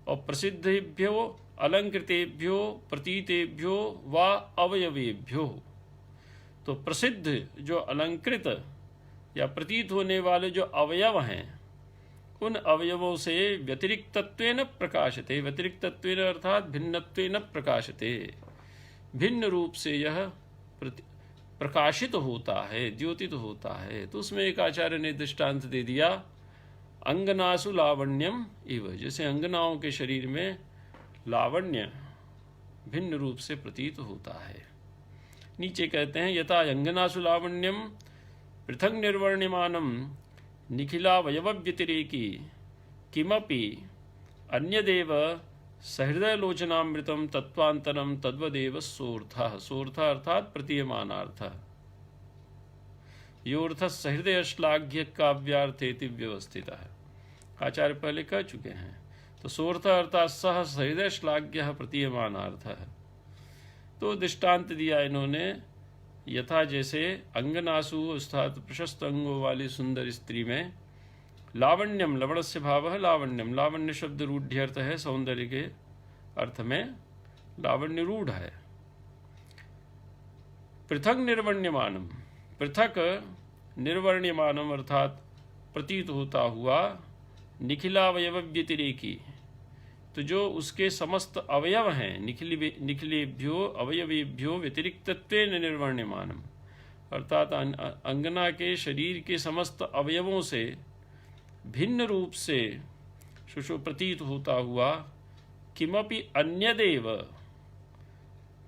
और प्रसिद्धेभ्यो अलंकृतेभ्यो प्रतीतेभ्यो वा अवयवेभ्यो। तो प्रसिद्ध जो अलंकृत या प्रतीत होने वाले जो अवयव हैं, उन अवयवों से व्यतिरिक्तत्वेन प्रकाशते, व्यतिरिक्तत्वेन अर्थात भिन्नत्वेन प्रकाशते, भिन्न रूप से यह प्रकाशित होता है, द्योतित होता है। तो उसमें एक आचार्य ने दृष्टांत दे दिया, अंगनासु लावण्यम इव, जैसे अंगनाओं के शरीर में लावण्य भिन्न रूप से प्रतीत होता है। नीचे कहते हैं, यथा अंगनासु लावण्यम पृथक निर्वर्ण्यमानम निखिलावयवव्यतिरेकी किमपि अन्यदेव सहृदयलोचनामृतम तत्वांतरम तद्वदेव सोऽर्थः। सोऽर्थः अर्थात प्रतीयमानार्थः। योऽर्थः सहृदय श्लाघ्य काव्यार्थेति व्यवस्थितः। आचार्य पहले कह चुके हैं। तो सोऽर्थः अर्थात सह सहृदय श्लाघ्य प्रतीयमानार्थः। तो दृष्टांत दिया इन्होंने, यथा जैसे अंगनासु अर्थात प्रशस्त अंगों वाली सुंदर स्त्री में लावण्यम, लवणस्य भाव है लावण्यम, लावण्य शब्द रूढ़्यर्थ है, सौंदर्य के अर्थ में लावण्य रूढ़ है। पृथक निर्वर्ण्यमानम, पृथक निर्वर्ण्यमानम अर्थात प्रतीत होता हुआ, निखिलावयव व्यतिरेकी, तो जो उसके समस्त अवयव हैं, निखिलेभ्यो अवयवेभ्यो व्यतिरिक्तत्वेन निर्वर्ण्यमानम, अर्थात अंगना के शरीर के समस्त अवयवों से भिन्न रूप से प्रतीत होता हुआ, किमपि अन्यदेव,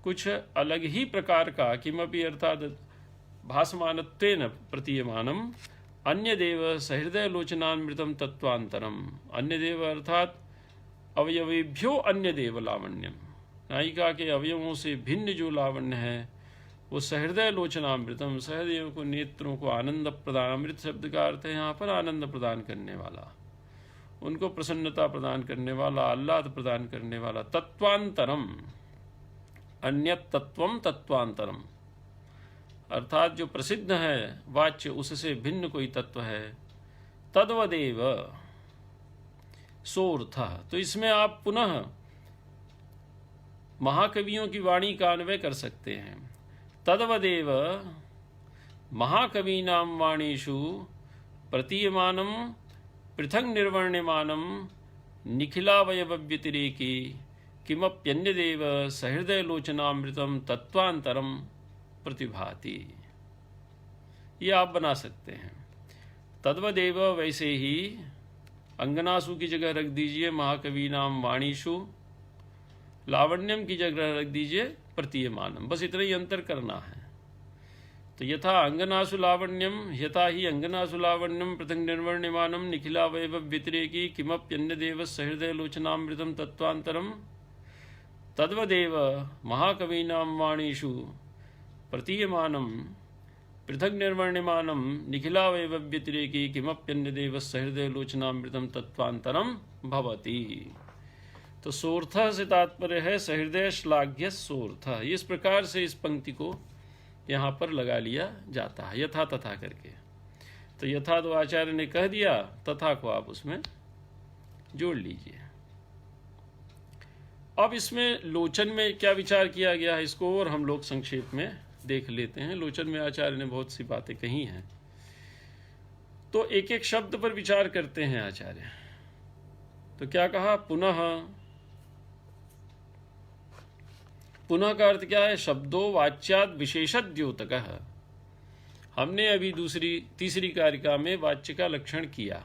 कुछ अलग ही प्रकार का, किमपि अर्थात भासमानत्वेन प्रतीयमानम, अन्यदेव सहृदय लोचनामृतम तत्वांतरम, अन्यदेव अर्थात अवयवेभ्यो अन्यदेव लावण्यम, नायिका के अवयवों से भिन्न जो लावण्य है वो सहृदय लोचनामृतम, सहृदयों को, नेत्रों को आनंद प्रदान, अमृत शब्द का अर्थ है यहाँ पर आनंद प्रदान करने वाला, उनको प्रसन्नता प्रदान करने वाला, आह्लाद प्रदान करने वाला। तत्वांतरम, अन्यत तत्वम तत्वांतरम, अर्थात जो प्रसिद्ध है वाच्य, उससे भिन्न कोई तत्व है। तद्वदेव सोऽर्थः। तो इसमें आप पुनः महाकवियों की वाणी का अन्वय कर सकते हैं। तद्वदेव महाकवीनां वाणीषु प्रतीयमानं पृथक् निर्वर्ण्यमानं निखिलावयवव्यतिरेकी किमप्यन्यदेव सहृदयलोचनामृतं तत्वांतरम प्रतिभाति। ये आप बना सकते हैं। तद्वदेव, वैसे ही अंगनासु की जगह रख दीजिए महाकवीनां वाणीषु, लावण्यम की जगह रख दीजिए प्रतीयमानम, बस इतना ही अंतर करना है। तो यथा अंगनासु लावण्यम, यथा ही अंगनासु लावण्यम पृथक निर्वर्ण्यमानम निखिलावयव व्यतिरेकी किमप्यन्यदेव सहृदयलोचनामृतम तत्वांतरम, तद्वदेव महाकवीनां वाणीषु प्रतीयमानम पृथक निर्वर्ण्यमानम निखिलावयव व्यतिरेकी किमप्यन्यदेव सहृदयलोचनामृतम तत्वांतरम भवति। तो सोऽर्थः से तात्पर्य है सहृदय श्लाघ्य सोऽर्थः। इस प्रकार से इस पंक्ति को यहाँ पर लगा लिया जाता है, यथा तथा करके। तो यथा तो आचार्य ने कह दिया, तथा को आप उसमें जोड़ लीजिए। अब इसमें लोचन में क्या विचार किया गया है, इसको और हम लोग संक्षेप में देख लेते हैं। लोचन में आचार्य ने बहुत सी बातें कही हैं, तो एक एक शब्द पर विचार करते हैं आचार्य। तो क्या कहा, पुनः। पुनः का अर्थ क्या है, शब्दों वाच्याद विशेषद्योतकः। हमने अभी तीसरी कारिका में वाच्य का लक्षण किया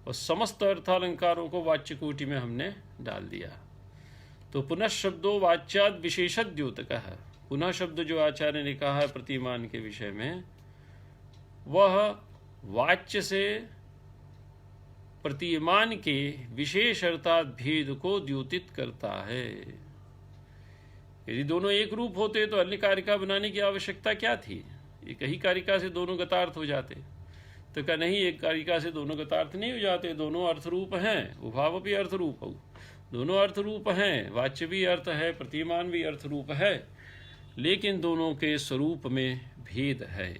और समस्त अर्थालंकारों को वाच्य कोटि में हमने डाल दिया। तो पुनः शब्दों वाच्याद विशेषद्योतकः, पुनः शब्द जो आचार्य ने कहा है प्रतिमान के विषय में, वह वाच्य से प्रतिमान के विशेष अर्थात भेद को द्योतित करता है। यदि दोनों एक रूप होते तो अन्य कारिका बनाने की आवश्यकता क्या थी? एक ही कारिका से दोनों गतार्थ हो जाते। तो क्या नहीं, एक कारिका से दोनों गतार्थ नहीं हो जाते? दोनों अर्थ रूप हैं, उभाव भी अर्थ रूप हो, दोनों अर्थ रूप हैं, वाच्य भी अर्थ है, प्रतिमान भी अर्थ रूप है, लेकिन दोनों के स्वरूप में भेद है।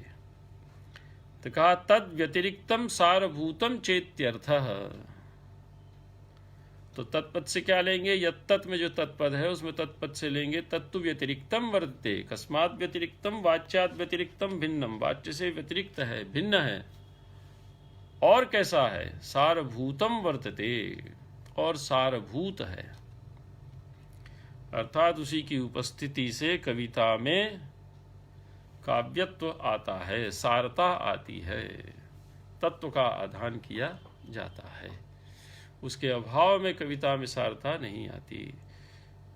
तो कहा तद व्यतिरिक्तम सारभूतम चेत्यर्थः। तो तत्पद से क्या लेंगे? यत्तत् में जो तत्पद है उसमें तत्पद से लेंगे तत्तु व्यतिरिक्तम वर्तते। कस्मात् व्यतिरिक्तम? वाच्यात् व्यतिरिक्तम भिन्नम, वाच्य से व्यतिरिक्त है, भिन्न है। और कैसा है? सारभूतम वर्तते, और सारभूत है, अर्थात उसी की उपस्थिति से कविता में काव्यत्व आता है, सारता आती है, तत्व का आधान किया जाता है। उसके अभाव में कविता में सारता नहीं आती।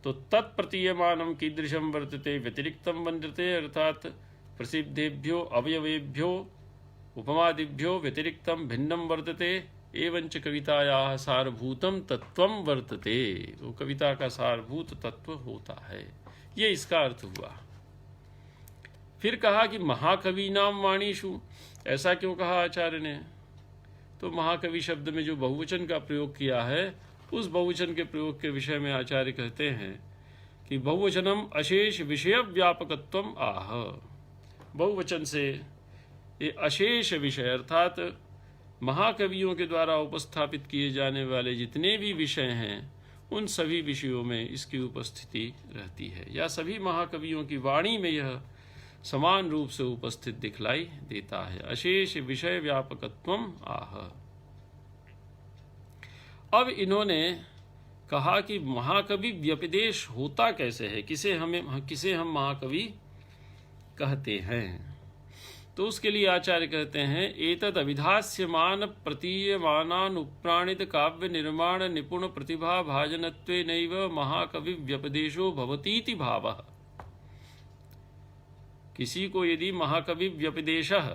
तो तत्प्रतीयमानम कीदृशम वर्तते व्यतिरिक्तम वर्तते, अर्थात प्रसिद्धेभ्यो अवयवेभ्यो उपमादिभ्यो व्यतिरिक्तम भिन्नम वर्तते, एवंच कवितायाः सारभूतम तत्वम वर्तते, वो कविता का सारभूत तत्व होता है। ये इसका अर्थ हुआ। फिर कहा कि महाकवि नाम वाणीषु, ऐसा क्यों कहा आचार्य ने? तो महाकवि शब्द में जो बहुवचन का प्रयोग किया है, उस बहुवचन के प्रयोग के विषय में आचार्य कहते हैं कि बहुवचनम अशेष विषय व्यापकत्वम आह। बहुवचन से ये अशेष विषय अर्थात महाकवियों के द्वारा उपस्थापित किए जाने वाले जितने भी विषय हैं, उन सभी विषयों में इसकी उपस्थिति रहती है, या सभी महाकवियों की वाणी में यह समान रूप से उपस्थित दिखलाई देता है। अशेष विषय व्यापकत्वम आह। अब इन्होंने कहा कि महाकवि व्यपदेश होता कैसे है, किसे हम महाकवि कहते हैं। तो उसके लिए आचार्य कहते हैं एतद अभिधास्यमान प्रतीयमानानुप्राणित काव्य निर्माण निपुण प्रतिभा भाजनत्वेनैव महाकवि व्यपदेशो भवतीति भावः। किसी को यदि महाकवि व्यपदेशः,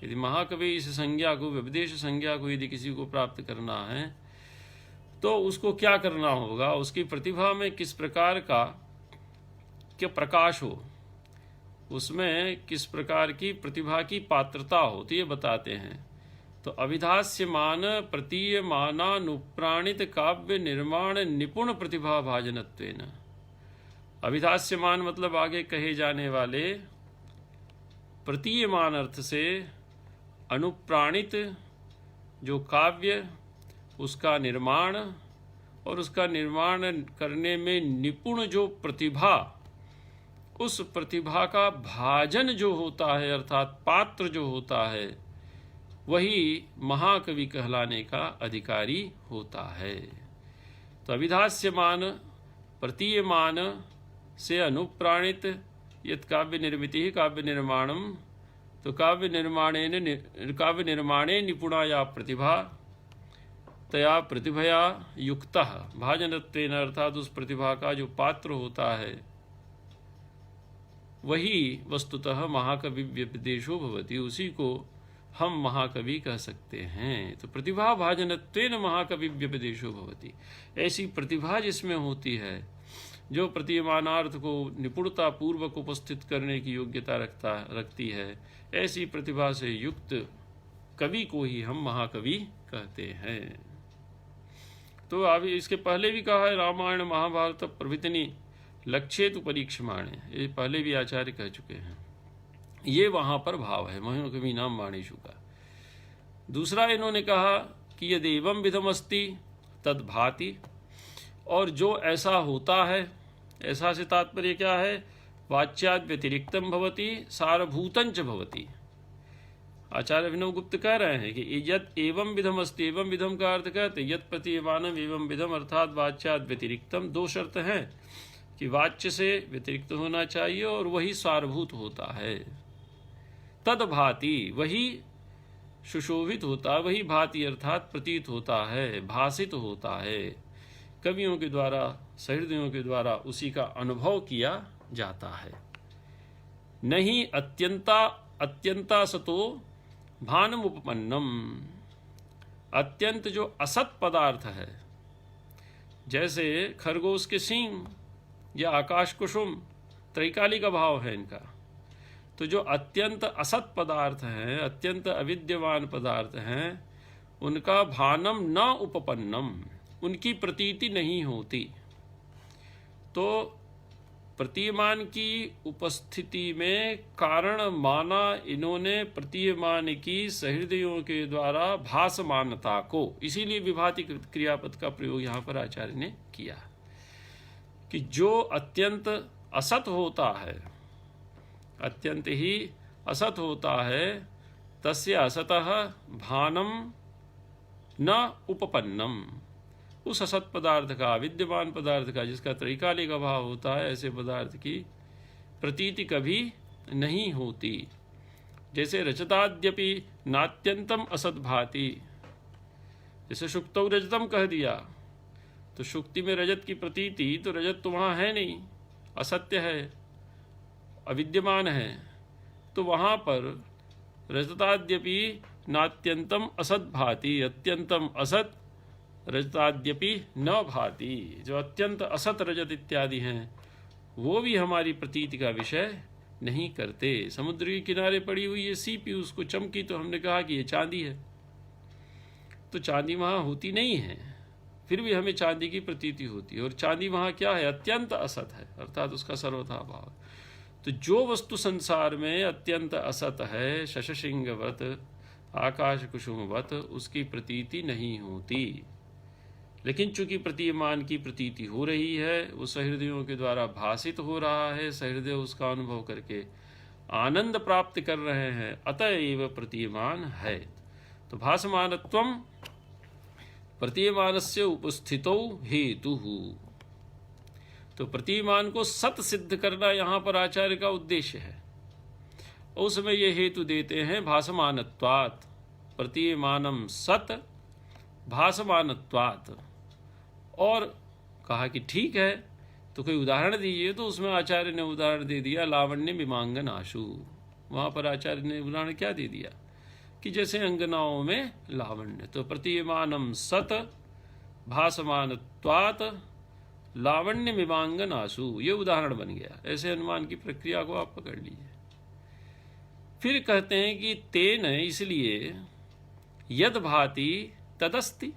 यदि महाकवि इस संज्ञा को, व्यपदेश संज्ञा को यदि किसी को प्राप्त करना है तो उसको क्या करना होगा? उसकी प्रतिभा में किस प्रकार का क्या प्रकाश हो, उसमें किस प्रकार की प्रतिभा की पात्रता हो, तो ये बताते हैं। तो अभिधास्यमान प्रतीयमानानुप्राणित काव्य निर्माण निपुण प्रतिभा भाजनत्वेन। अभिधास्यमान मतलब आगे कहे जाने वाले, प्रतीयमान अर्थ से अनुप्राणित जो काव्य, उसका निर्माण और उसका निर्माण करने में निपुण जो प्रतिभा, उस प्रतिभा का भाजन जो होता है अर्थात पात्र जो होता है, वही महाकवि कहलाने का अधिकारी होता है। तो अभिधास्यमान प्रतीयमान से अनुप्राणित यत् काव्य निर्मिति काव्य निर्माणम, तो काव्य निर्माणे निपुणा या प्रतिभा तया प्रतिभया युक्तः भाजनत्वेन, अर्थात उस प्रतिभा का जो पात्र होता है वही वस्तुतः महाकवि व्यपदेशो भवति, उसी को हम महाकवि कह सकते हैं। तो प्रतिभा भाजनत्वेन महाकवि व्यपदेशो भवति, ऐसी प्रतिभा जिसमें होती है, जो प्रतीयमानार्थ को निपुणता पूर्वक उपस्थित करने की योग्यता रखती है, ऐसी प्रतिभा से युक्त कवि को ही हम महाकवि कहते हैं। तो अभी इसके पहले भी कहा है रामायण महाभारत प्रभृतिनि लक्ष्येतु परीक्षमाणे, ये पहले भी आचार्य कह चुके हैं। ये वहाँ पर भाव है महाकवि नाम वाणीषु का। दूसरा इन्होंने कहा कि यदि एवं विधम अस्ति तद भाति, और जो ऐसा होता है, ऐसा से तात्पर्य क्या है? वाच्याद व्यतिरिक्तम भवति सारभूतंच भवति। आचार्य अभिनव गुप्त कह रहे हैं कि यत् एवं विधम अस्ति, एवं विधम का अर्थ कहते यत् प्रतीयमानम एवं विधम, अर्थात वाच्याद व्यतिरिक्तम। दो शर्त हैं कि वाच्य से व्यतिरिक्त होना चाहिए और वही सारभूत होता है। तद भाति, वही सुशोभित होता, वही भाति अर्थात प्रतीत होता है, भासित होता है, कवियों के द्वारा, सहृदयों के द्वारा उसी का अनुभव किया जाता है। नहीं अत्यंता सतो भानमुपपन्नम, अत्यंत जो असत पदार्थ है, जैसे खरगोश के सींग या आकाश कुसुम, त्रैकाली का भाव है इनका। तो जो अत्यंत असत पदार्थ हैं, अत्यंत अविद्यमान पदार्थ हैं, उनका भानम न उपपन्नम, उनकी प्रतीति नहीं होती। तो प्रतीयमान की उपस्थिति में कारण माना इन्होंने प्रतीयमान की सहृदयों के द्वारा भासमानता को, इसीलिए विभाति क्रियापद का प्रयोग यहाँ पर आचार्य ने किया कि जो अत्यंत असत होता है, अत्यंत ही असत होता है, तस्य असतः भानम न उपपन्नम, उस असत पदार्थ का, विद्यमान पदार्थ का, जिसका त्रैकालिक अभाव होता है, ऐसे पदार्थ की प्रतीति कभी नहीं होती। जैसे रजताद्यपि नात्यंतम असत भाति, जैसे शुक्तौ रजतम कह दिया, तो शुक्ति में रजत की प्रतीति, तो रजत तो वहाँ है नहीं, असत्य है, अविद्यमान है। तो वहाँ पर रजताद्यपि नात्यंतम असत भाति, अत्यंतम असत रजताद्यपि न भाति, जो अत्यंत असत रजत इत्यादि हैं वो भी हमारी प्रतीति का विषय नहीं करते। समुद्र के किनारे पड़ी हुई ये सीपी, उसको चमकी तो हमने कहा कि ये चांदी है, तो चांदी वहाँ होती नहीं है, फिर भी हमें चांदी की प्रतीति होती है। और चांदी वहाँ क्या है? अत्यंत असत है, अर्थात उसका सर्वथा अभाव। तो जो वस्तु संसार में अत्यंत असत है, शशसिंहवत, आकाश कुसुमवत, उसकी प्रतीति नहीं होती। लेकिन चूंकि प्रतीयमान की प्रतीति हो रही है, वो सहृदयों के द्वारा भासित हो रहा है, सहृदय उसका अनुभव करके आनंद प्राप्त कर रहे हैं, अतएव प्रतीयमान है। तो भासमानत्वम प्रतीयमानस्य उपस्थितौ हेतु। तो प्रतीयमान को सत सिद्ध करना यहाँ पर आचार्य का उद्देश्य है। उसमें ये हेतु देते हैं भासमानत्वात्, प्रतीयमानम सत भासमानत्वात्। और कहा कि ठीक है, तो कोई उदाहरण दीजिए। तो उसमें आचार्य ने उदाहरण दे दिया लावण्य विमांगन आशु। वहाँ पर आचार्य ने उदाहरण क्या दे दिया कि जैसे अंगनाओं में लावण्य, तो प्रतीयमानम सत भासमानत्वात् लावण्य विमांगन आशु, ये उदाहरण बन गया। ऐसे अनुमान की प्रक्रिया को आप पकड़ लीजिए। फिर कहते हैं कि तेन, इसलिए यद भाति तदस्ति,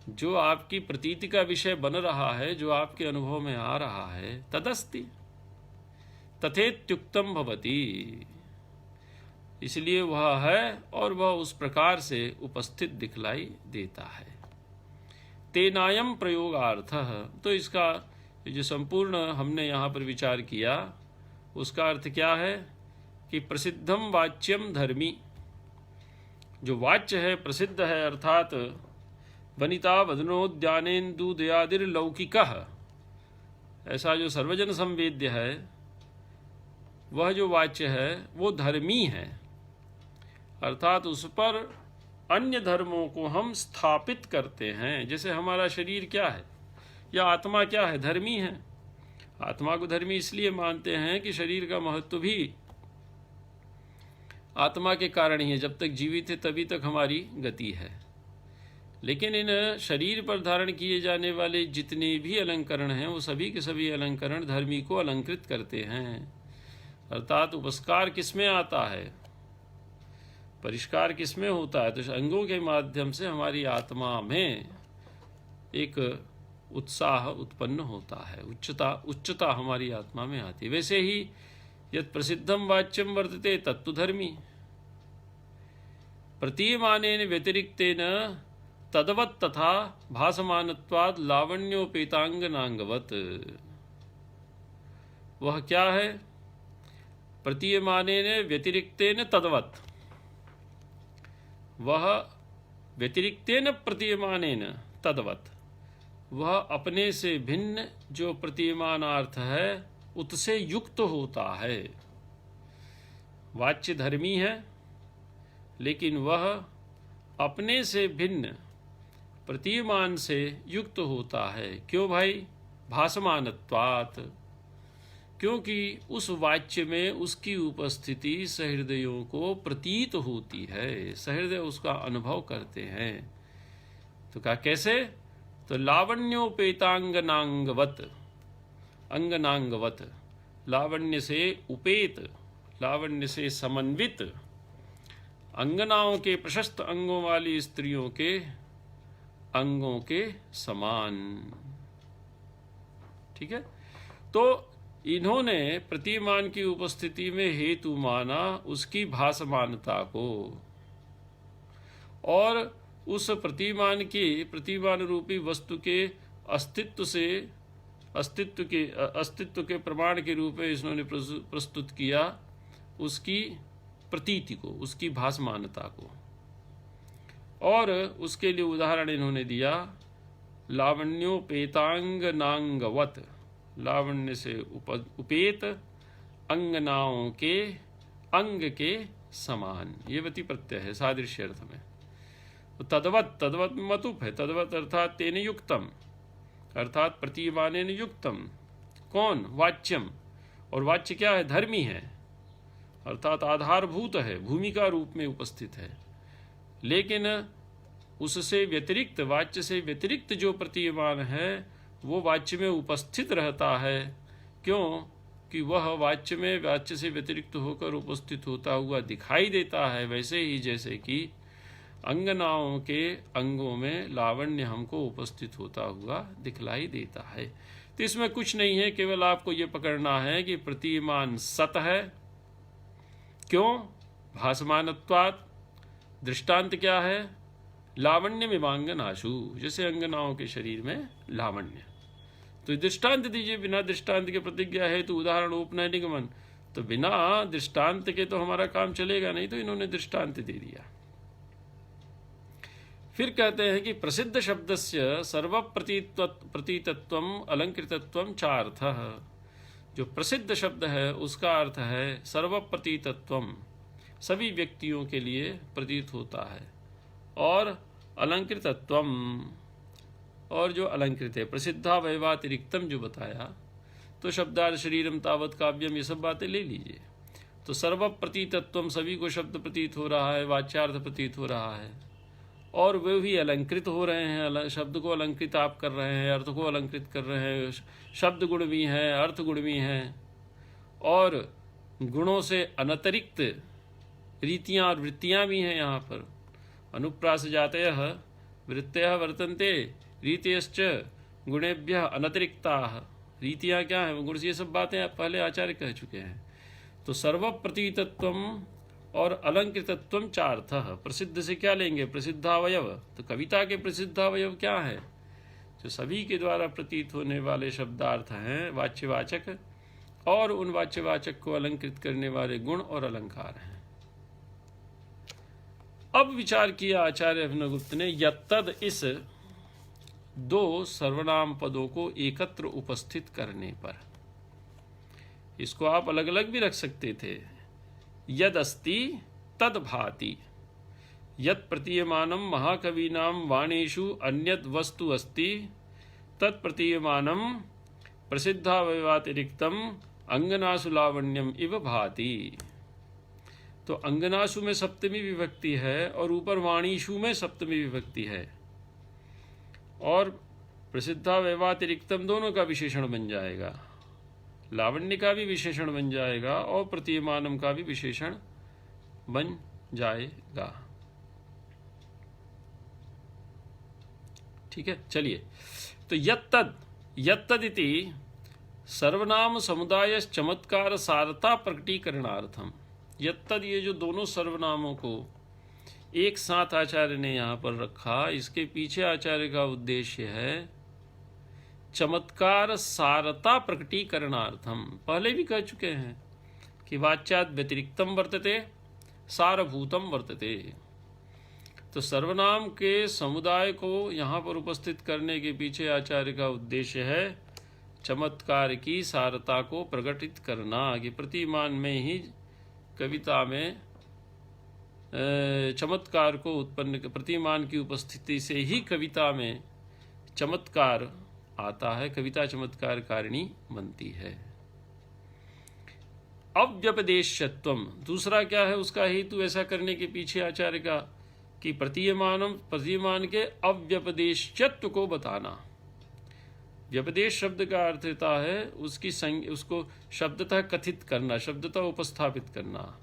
जो आपकी प्रतीति का विषय बन रहा है, जो आपके अनुभव में आ रहा है, तदस्ति तथेत्युक्तम भवति, इसलिए वह है और वह उस प्रकार से उपस्थित दिखलाई देता है। तेनायम प्रयोगार्थः, तो इसका जो संपूर्ण हमने यहाँ पर विचार किया उसका अर्थ क्या है कि प्रसिद्धम वाच्यम धर्मी, जो वाच्य है प्रसिद्ध है, अर्थात वनिता वदनोद्यानेन्दु दयादिर्लौकिकः, ऐसा जो सर्वजन संवेद्य है, वह जो वाच्य है वो धर्मी है, अर्थात उस पर अन्य धर्मों को हम स्थापित करते हैं। जैसे हमारा शरीर क्या है या आत्मा क्या है? धर्मी है। आत्मा को धर्मी इसलिए मानते हैं कि शरीर का महत्व भी आत्मा के कारण ही है। जब तक जीवित है तभी तक हमारी गति है। लेकिन इन शरीर पर धारण किए जाने वाले जितने भी अलंकरण हैं, वो सभी के सभी अलंकरण धर्मी को अलंकृत करते हैं। अर्थात उपस्कार किसमें आता है, परिष्कार किसमें होता है? तो अंगों के माध्यम से हमारी आत्मा में एक उत्साह उत्पन्न होता है, उच्चता हमारी आत्मा में आती है। वैसे ही यत् प्रसिद्धम वाच्यम वर्तते तत्तु धर्मी, प्रतीयमानेन व्यतिरिक्तेन तदवत् तथा भासमानत्वात् लावण्योपेतांगनांगवत्। वह क्या है? प्रतीयमानेन व्यतिरिक्तेन तदवत्, वह व्यतिरिक्तेन प्रतीयमानेन तदवत्, वह अपने से भिन्न जो प्रतीयमानार्थ है उससे युक्त होता है। वाच्य धर्मी है, लेकिन वह अपने से भिन्न प्रतीयमान से युक्त होता है। क्यों भाई? भासमानत्वात्, क्योंकि उस वाच्य में उसकी उपस्थिति सहृदयों को प्रतीत होती है, सहृदय उसका अनुभव करते हैं। तो कहा कैसे? तो लावण्योपेतांगनांगवत, अंगनांगवत, लावण्य से उपेत, लावण्य से समन्वित, अंगनाओं के प्रशस्त अंगों वाली स्त्रियों के अंगों के समान। ठीक है। तो इन्होंने प्रतिमान की उपस्थिति में हेतु माना उसकी भासमानता को, और उस प्रतिमान रूपी वस्तु के अस्तित्व के प्रमाण के रूप में इन्होंने प्रस्तुत किया उसकी प्रतीति को, उसकी भासमानता को। और उसके लिए उदाहरण इन्होंने दिया लावण्योपेतांगनांगवत, लावण्य से उपेत, अंगनाओं के अंग के समान। ये वती प्रत्यय है सादृश्य अर्थ में। तो तद्वत, तद्वत में मतुप है। तद्वत अर्थात तेन युक्तम, अर्थात प्रतीयमानेन युक्तम। कौन? वाच्यम। और वाच्य क्या है? धर्मी है, अर्थात आधारभूत है, भूमिका रूप में उपस्थित है। लेकिन उससे व्यतिरिक्त, वाच्य से व्यतिरिक्त जो प्रतीयमान है वो वाच्य में उपस्थित रहता है। क्यों? कि वह वाच्य में वाच्य से व्यतिरिक्त होकर उपस्थित होता हुआ दिखाई देता है। वैसे ही जैसे कि अंगनाओं के अंगों में लावण्य हमको उपस्थित होता हुआ दिखलाई देता है। तो इसमें कुछ नहीं है, केवल आपको ये पकड़ना है कि प्रतीयमान सत है। क्यों? भासमानत्वात्। दृष्टांत क्या है? लावण्य मिवांगनाशु, जैसे अंगनाओं के शरीर में लावण्य। तो दृष्टांत दीजिए, बिना दृष्टांत के प्रतिज्ञा है तो उदाहरण उपनय निगमन, तो बिना दृष्टांत के तो हमारा काम चलेगा नहीं। तो इन्होंने दृष्टांत दे दिया। फिर कहते हैं कि प्रसिद्ध शब्दस्य सर्व प्रतीतत्वम अलंकृतत्वम चार्थः। जो प्रसिद्ध शब्द है उसका अर्थ है सर्व प्रतीतत्वम, सभी व्यक्तियों के लिए प्रतीत होता है, और अलंकृतत्वम, और जो अलंकृत है। प्रसिद्धावयवातिरिक्तम जो बताया, तो शब्दार्थ शरीरम तावत काव्यम, ये सब बातें ले लीजिए। तो सर्व प्रतीतत्वम, सभी को शब्द प्रतीत हो रहा है, वाच्यार्थ प्रतीत हो रहा है, और वे भी अलंकृत हो रहे हैं। शब्द को अलंकृत आप कर रहे हैं, अर्थ को अलंकृत कर रहे हैं। शब्द गुण भी हैं, अर्थ गुण भी हैं, और गुणों से अनतिरिक्त रीतियाँ और वृत्तियाँ भी हैं। यहाँ पर अनुप्रास जातयः वृत्तयः वर्तन्ते रीतयश्च गुणेभ्यः अनतिरिक्ताः। रीतियाँ क्या हैं? गुण। ये सब बातें पहले आचार्य कह चुके हैं। तो सर्व प्रतीतत्वम और अलंकृतत्वम चार्थः। प्रसिद्ध से क्या लेंगे? प्रसिद्धावयव। तो कविता के प्रसिद्धावयव क्या है? जो सभी के द्वारा प्रतीत होने वाले शब्दार्थ हैं, वाच्यवाचक, और उन वाच्यवाचक को अलंकृत करने वाले गुण और अलंकार हैं। अब विचार किया आचार्य अभिनवगुप्त ने यत्तद, इस दो सर्वनाम पदों को एकत्र उपस्थित करने पर। इसको आप अलग अलग भी रख सकते थे। यद अस्ति तद भाति, यत् प्रतीयमानम महाकवीनाम वाणीषु अन्यद वस्तु अस्ति तत् प्रतीयमानम प्रसिद्धावयवातिरिक्तम अंगनासु लावण्यम इव भाति। तो अंगनासु में सप्तमी विभक्ति है, और ऊपर वाणीषु में सप्तमी विभक्ति है, और प्रसिद्धावयवातिरिक्तम दोनों का विशेषण बन जाएगा। लावण्य का भी विशेषण बन जाएगा, और प्रतीयमानम का भी विशेषण बन जाएगा। ठीक है, चलिए। तो यत्तदिति सर्वनाम समुदाय चमत्कार सारता प्रकटीकरणार्थम। यत्तद, ये जो दोनों सर्वनामों को एक साथ आचार्य ने यहाँ पर रखा, इसके पीछे आचार्य का उद्देश्य है चमत्कार सारता प्रकटीकरणार्थम। पहले भी कह चुके हैं कि वाच्याद व्यतिरिक्तम वर्तते, सारभूतम वर्तते। तो सर्वनाम के समुदाय को यहाँ पर उपस्थित करने के पीछे आचार्य का उद्देश्य है चमत्कार की सारता को प्रकटित करना, कि प्रतिमान में ही कविता में चमत्कार को उत्पन्न, प्रतिमान की उपस्थिति से ही कविता में चमत्कार आता है, कविता चमत्कार कारिणी बनती है। अव्यपदेश्यत्वम, दूसरा क्या है उसका हेतु ऐसा करने के पीछे आचार्य का कि प्रतिमान के अव्यपदेश्यत्व को बताना। व्यपदेश शब्द का अर्थ होता है उसको शब्दतः कथित करना, शब्दतः उपस्थापित करना।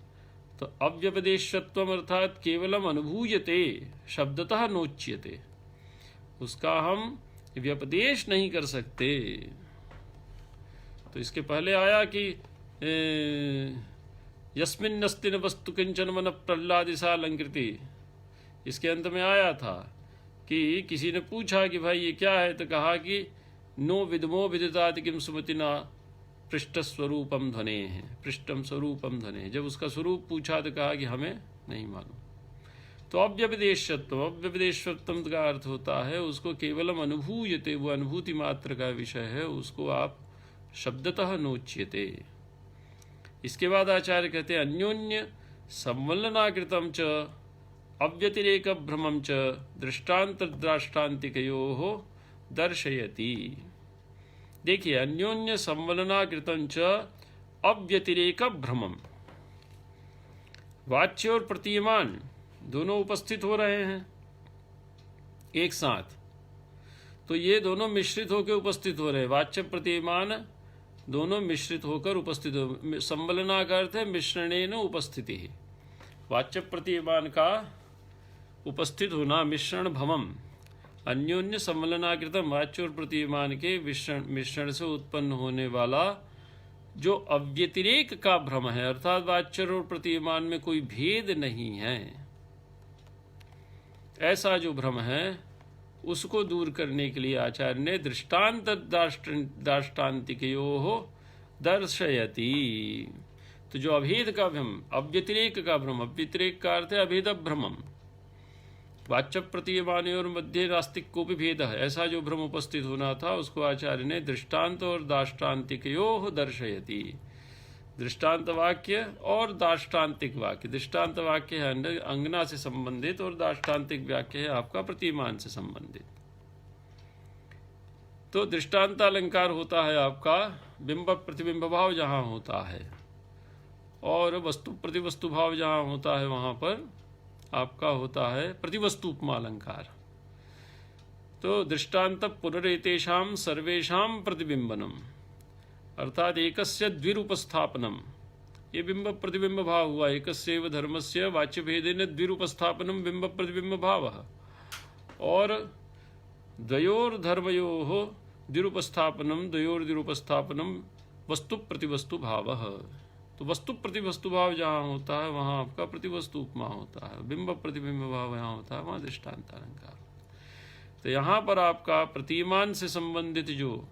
तो अव्यपदेशत्वम अर्थात केवलम अनुभूयते शब्दतः नोच्यते, उसका हम व्यपदेश नहीं कर सकते। तो इसके पहले आया कि यस्मिन्नस्ति न वस्तु किंचन मन प्रह्लादिशा अलंकृति, इसके अंत में आया था कि किसी ने पूछा कि भाई ये क्या है, तो कहा कि नो विदमो विदिताति किम सुमतिना पृष्ठ स्वरूपम ध्वने है, पृष्ठम स्वरूपम ध्वने। जब उसका स्वरूप पूछा तो कहा कि हमें नहीं मालूम। तो अव्यपदेशत्वम का अर्थ होता है उसको केवलम अनुभूयते, वो अनुभूति मात्र का विषय है, उसको आप शब्दतः नोच्यते। इसके बाद आचार्य कहते हैं अन्योन्य संवलनाकृतम च अव्यतिरेक भ्रमम च दृष्टांतराष्ट्रांतिकयोः दर्शयति। देखिए, अन्योन्य संवलनाकृतम च अव्यतिरेक भ्रमम, वाच्य और प्रतीयमान दोनों उपस्थित हो रहे हैं एक साथ, तो ये दोनों मिश्रित होकर उपस्थित हो रहे हैं। वाच्य प्रतीयमान दोनों मिश्रित होकर उपस्थित हो, संवलना का अर्थ है मिश्रणेन उपस्थिति ही। वाच्य प्रतीयमान का उपस्थित होना मिश्रण भवम, अन्योन्य संवलनाकृतम, वाच्य और प्रतीयमान के मिश्रण से उत्पन्न होने वाला जो अव्यतिरेक का भ्रम है, अर्थात वाच्य और प्रतीयमान में कोई भेद नहीं है, ऐसा जो भ्रम है उसको दूर करने के लिए आचार्य ने दृष्टांत दाष्टान्तिकयोः दर्शयति। तो जो अभेद का भ्रम, अव्यतिरेक का भ्रम, अव्यतिरेक का अर्थ है अभेद भ्रमम, वाच्य प्रतीयमान और मध्य नास्तिक को भी भेद है, ऐसा जो भ्रम उपस्थित होना था उसको आचार्य ने दृष्टांत और दाष्टान्तिकयोः दर्शयति। दृष्टांत वाक्य और दाष्टान्तिक वाक्य, दृष्टांत वाक्य है अंगना से संबंधित और दाष्टान्तिक वाक्य है आपका प्रतिमान से संबंधित। तो दृष्टांत अलंकार होता है आपका बिंब प्रतिबिंब भाव जहां होता है, और वस्तु प्रतिवस्तु भाव जहां होता है वहां पर आपका होता है प्रतिवस्तु उपमा अलंकार। तो दृष्टांत पुनरेतेषां सर्वेषां प्रतिबिंबनम, अर्थात एकस्य द्विरूपस्थापनम, ये बिंब प्रतिबिंब भाव हुआ। एकस्यैव धर्मस्य वाच्य भेदेन द्विरूपस्थापनम बिंब प्रतिबिंब भावः, और द्वयोर धर्मयोः द्विरूपस्थापनम द्वयोर्द्विरूपस्थापनम वस्तु प्रतिवस्तु भावः। तो वस्तु प्रतिवस्तु भाव जहाँ होता है वहाँ आपका प्रतिवस्तु उपमा होता है, बिंब प्रतिबिंब भाव यहाँ होता है वहाँ दृष्टांत अलंकार। तो यहाँ पर आपका प्रतिमान से संबंधित जो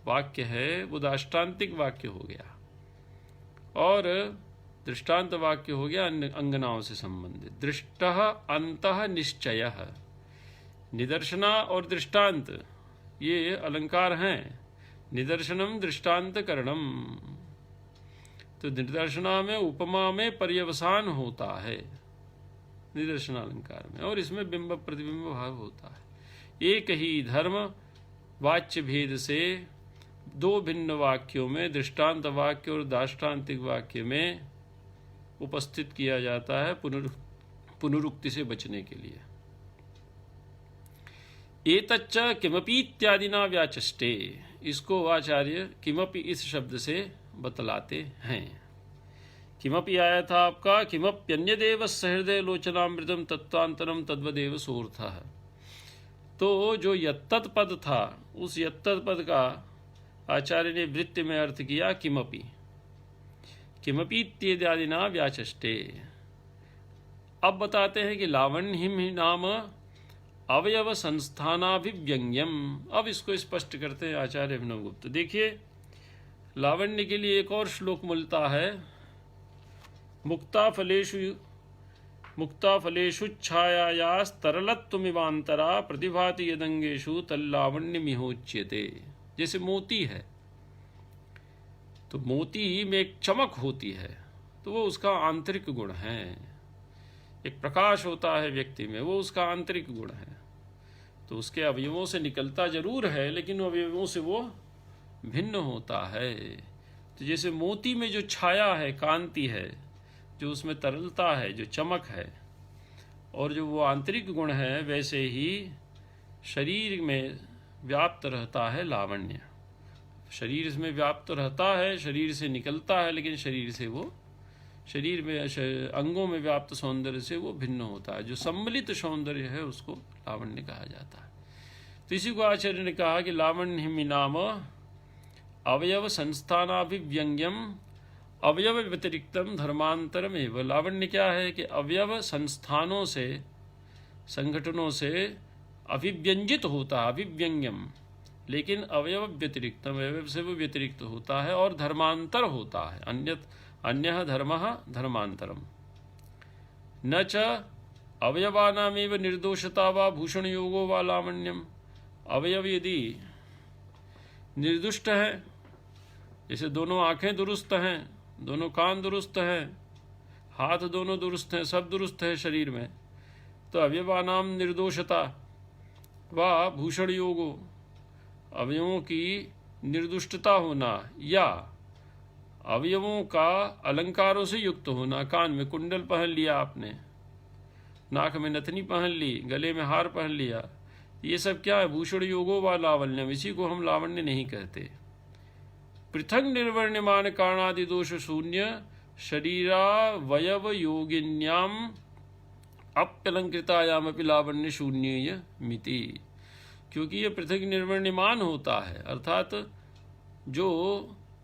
वाक्य है वो दाष्टान्तिक वाक्य हो गया, और दृष्टांत वाक्य हो गया अंगनाओं से संबंधित। दृष्टः अंतः निश्चयः, निदर्शना और दृष्टांत ये अलंकार हैं। निदर्शनम दृष्टांत करणम, तो निदर्शना में उपमा में पर्यवसान होता है निदर्शन अलंकार में, और इसमें बिंब प्रतिबिंब भाव होता है। एक ही धर्म वाच्य भेद से दो भिन्न वाक्यों में, दृष्टांत वाक्य और दाष्टान्तिक वाक्य में उपस्थित किया जाता है पुनरुक्ति से बचने के लिए। एतच्च किमपि इत्यादिना व्याचष्टे, इसको आचार्य किमपि इस शब्द से बतलाते हैं। किमपि आया था आपका किमप्यन्यदेव सहृदय लोचनामृतम तत्वांतरम तद्वदेव सोर्थः। तो जो यत्तत् पद था उस यत्तत् पद का आचार्य ने वृत्ति में अर्थ किया किमपि, किमपि इत्यादिना व्याचष्टे। अब बताते हैं कि लावण्यम ही नाम अवयव संस्थानाभिव्यंग्यम। अब इसको स्पष्ट करते हैं आचार्य अभिनवगुप्त। देखिए, लावण्य के लिए एक और श्लोक मिलता है, मुक्ताफलेषु छायायास्तरलत्वमिवान्तरा प्रतिभाति यदंगेषु तल्लावण्यमिहोच्यते। जैसे मोती है, तो मोती में एक चमक होती है, तो वो उसका आंतरिक गुण है। एक प्रकाश होता है व्यक्ति में, वो उसका आंतरिक गुण है। तो उसके अवयवों से निकलता जरूर है, लेकिन अवयवों से वो भिन्न होता है। तो जैसे मोती में जो छाया है, कांति है, जो उसमें तरलता है, जो चमक है, और जो वो आंतरिक गुण है, वैसे ही शरीर में व्याप्त रहता है लावण्य। शरीर में व्याप्त रहता है, शरीर से निकलता है, लेकिन शरीर से वो शरीर में अंगों में व्याप्त सौंदर्य से वो भिन्न होता है। जो सम्मिलित सौंदर्य है उसको लावण्य कहा जाता है। तो इसी को आचार्य ने कहा कि लावण्य नाम अवयव संस्थानाभिव्यंग्यम अवयव व्यतिरिक्तम धर्मांतरम एवं। लावण्य क्या है कि अवयव संस्थानों से, संगठनों से अभिव्यंजित होता है, अभिव्यंग्यम, लेकिन अवयव व्यतिरिक्तम, अवयव से वो व्यतिरिक्त होता है, और धर्मांतर होता है। अन्यः धर्मः धर्मांतरम न च अवयवानामेव निर्दोषता वा भूषण योगो वा लावण्यम। अवयव यदि निर्दुष्ट है, जैसे दोनों आंखें दुरुस्त हैं, दोनों कान दुरुस्त हैं, हाथ दोनों दुरुस्त हैं, सब दुरुस्त है शरीर में, तो अवयवानाम निर्दोषता वा भूषण योगो, अवयवों की निर्दुष्टता होना या अवयवों का अलंकारों से युक्त होना। कान में कुंडल पहन लिया आपने, नाक में नथनी पहन ली, गले में हार पहन लिया, ये सब क्या है? भूषण योगो व लावण्यम। इसी को हम लावण्य नहीं कहते। पृथक निर्वर्ण्यमान कारणादि दोष शून्य शरीरावयव योगिन्याम अप्यलंकृतायामपि लावण्य शून्य मिति। क्योंकि ये पृथक निर्वर्ण्यमान होता है, अर्थात जो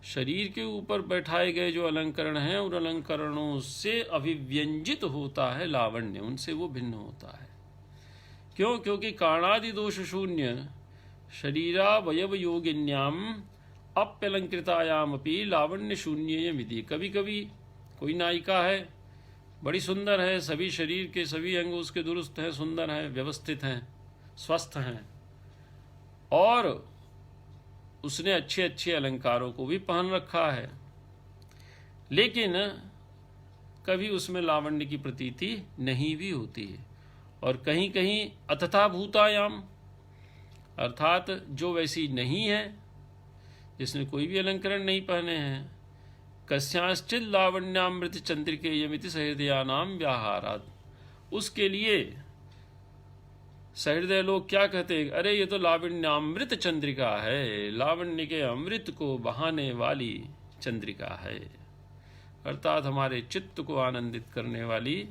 शरीर के ऊपर बैठाए गए जो अलंकरण हैं, उन अलंकरणों से अभिव्यंजित होता है लावण्य, उनसे वो भिन्न होता है। क्यों? क्योंकि कारणादि दोष शून्य शरीरावयव योगिन्याम अप्यलंकृतायामपि लावण्य शून्य मिति। कभी कभी कोई नायिका है, बड़ी सुंदर है, सभी शरीर के सभी अंग उसके दुरुस्त हैं, सुंदर हैं, व्यवस्थित हैं, स्वस्थ हैं, और उसने अच्छे अच्छे अलंकारों को भी पहन रखा है, लेकिन कभी उसमें लावण्य की प्रतीति नहीं भी होती है। और कहीं कहीं अतथा भूतायाम, अर्थात जो वैसी नहीं है, जिसने कोई भी अलंकरण नहीं पहने हैं, कस्यांश्चित लावण्यामृत चंद्रिके यमिति सहृदयानाम व्याहारात, उसके लिए सहृदय लोग क्या कहते हैं? अरे ये तो लावण्यामृत चंद्रिका है, लावण्य के अमृत को बहाने वाली चंद्रिका है, अर्थात हमारे चित्त को आनंदित करने वाली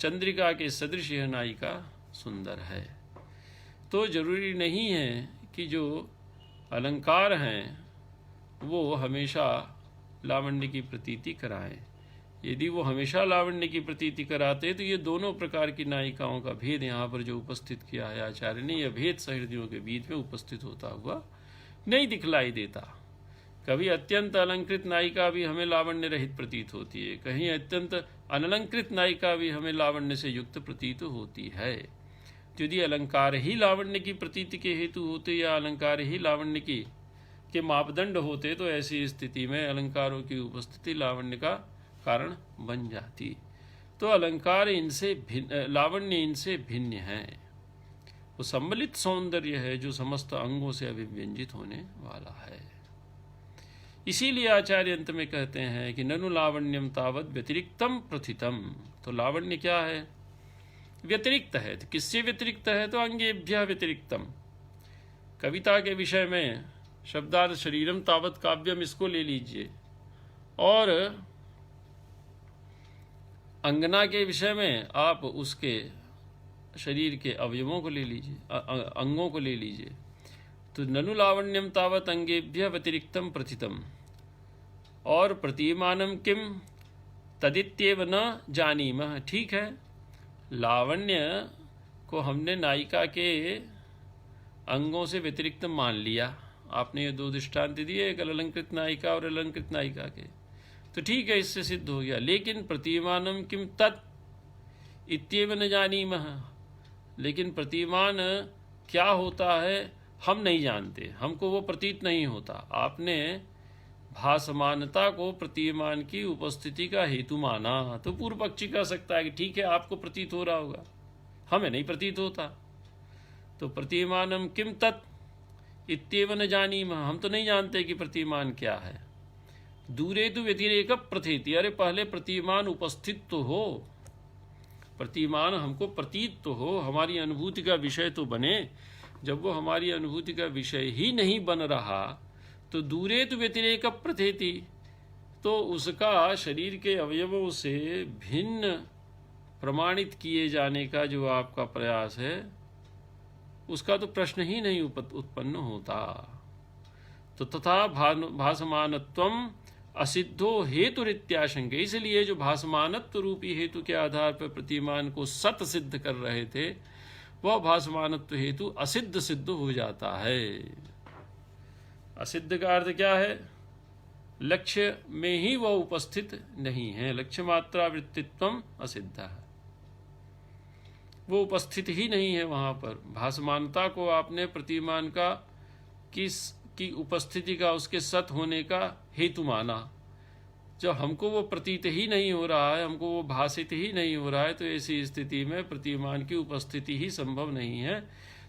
चंद्रिका के सदृश यह नायिका सुंदर है। तो जरूरी नहीं है कि जो अलंकार हैं वो हमेशा लावण्य की प्रतीति कराएं। यदि वो हमेशा लावण्य की प्रतीति कराते तो ये दोनों प्रकार की नायिकाओं का भेद यहाँ पर जो उपस्थित किया है आचार्य ने, यह भेद सहृदयों के बीच में उपस्थित होता हुआ नहीं दिखलाई देता। कभी अत्यंत अलंकृत नायिका भी हमें लावण्य रहित प्रतीत होती है, कहीं अत्यंत अनलंकृत नायिका भी हमें लावण्य से युक्त प्रतीत होती है। तो यदि अलंकार ही लावण्य की प्रतीति के हेतु होते या अलंकार ही लावण्य के मापदंड होते, तो ऐसी स्थिति में अलंकारों की उपस्थिति लावण्य का कारण बन जाती। तो अलंकार इनसे भिन्न, लावण्य इनसे भिन्न है। वो सम्मिलित सौंदर्य है जो समस्त अंगों से अभिव्यंजित होने वाला है। इसीलिए आचार्य अंत में कहते हैं कि ननु लावण्यम तावत व्यतिरिक्तम प्रथितम। तो लावण्य क्या है? व्यतिरिक्त है। तो किससे व्यतिरिक्त है? तो अंगेभ्यः व्यतिरिक्तम। कविता के विषय में शब्दार्थ शरीरम तावत काव्यम, इसको ले लीजिए, और अंगना के विषय में आप उसके शरीर के अवयवों को ले लीजिए, अंगों को ले लीजिए। तो ननु लावण्यम तावत अंगेभ्यः व्यतिरिक्तम प्रथितम और प्रतीयमानम किम तदित्येव न जानीमः। ठीक है, लावण्य को हमने नायिका के अंगों से व्यतिरिक्त मान लिया। आपने ये दो दृष्टांत दिए, एक अलंकृत नायिका और अलंकृत नायिका के, तो ठीक है, इससे सिद्ध हो गया। लेकिन प्रतीयमानम किम तत् इत्येव न जानीमः, लेकिन प्रतीयमान क्या होता है हम नहीं जानते, हमको वो प्रतीत नहीं होता। आपने भासमानता को प्रतीयमान की उपस्थिति का हेतु माना, तो पूर्व पक्षी कह सकता है कि ठीक है, आपको प्रतीत हो रहा होगा, हमें नहीं प्रतीत होता। तो प्रतीयमानम किम तत् इत्येव न जानीमः, हम तो नहीं जानते कि प्रतीयमान क्या है। दूरे तु व्यतिरेक प्रथेति, अरे पहले प्रतीयमान उपस्थित तो हो, प्रतीयमान हमको प्रतीत तो हो, हमारी अनुभूति का विषय तो बने। जब वो हमारी अनुभूति का विषय ही नहीं बन रहा तो दूरे तु व्यतिरेक प्रथेति, तो उसका शरीर के अवयवों से भिन्न प्रमाणित किए जाने का जो आपका प्रयास है उसका तो प्रश्न ही नहीं उत्पन्न होता। तो तथा भासमानत्वम असिद्धो हेतुरित्याशंक, इसलिए जो भासमानत्व रूपी हेतु के आधार पर प्रतिमान को सत सिद्ध कर रहे थे वह भासमानत्व हेतु असिद्ध सिद्ध हो जाता है। असिद्ध का अर्थ क्या है? लक्ष्य में ही वह उपस्थित नहीं है, लक्ष्य मात्रा वृत्तित्वम असिद्ध है, वो उपस्थित ही नहीं है वहाँ पर। भासमानता को आपने प्रतिमान का की उपस्थिति का, उसके सत होने का हेतु माना। जब हमको वो प्रतीत ही नहीं हो रहा है, हमको वो भासित ही नहीं हो रहा है, तो ऐसी स्थिति में प्रतिमान की उपस्थिति ही संभव नहीं है।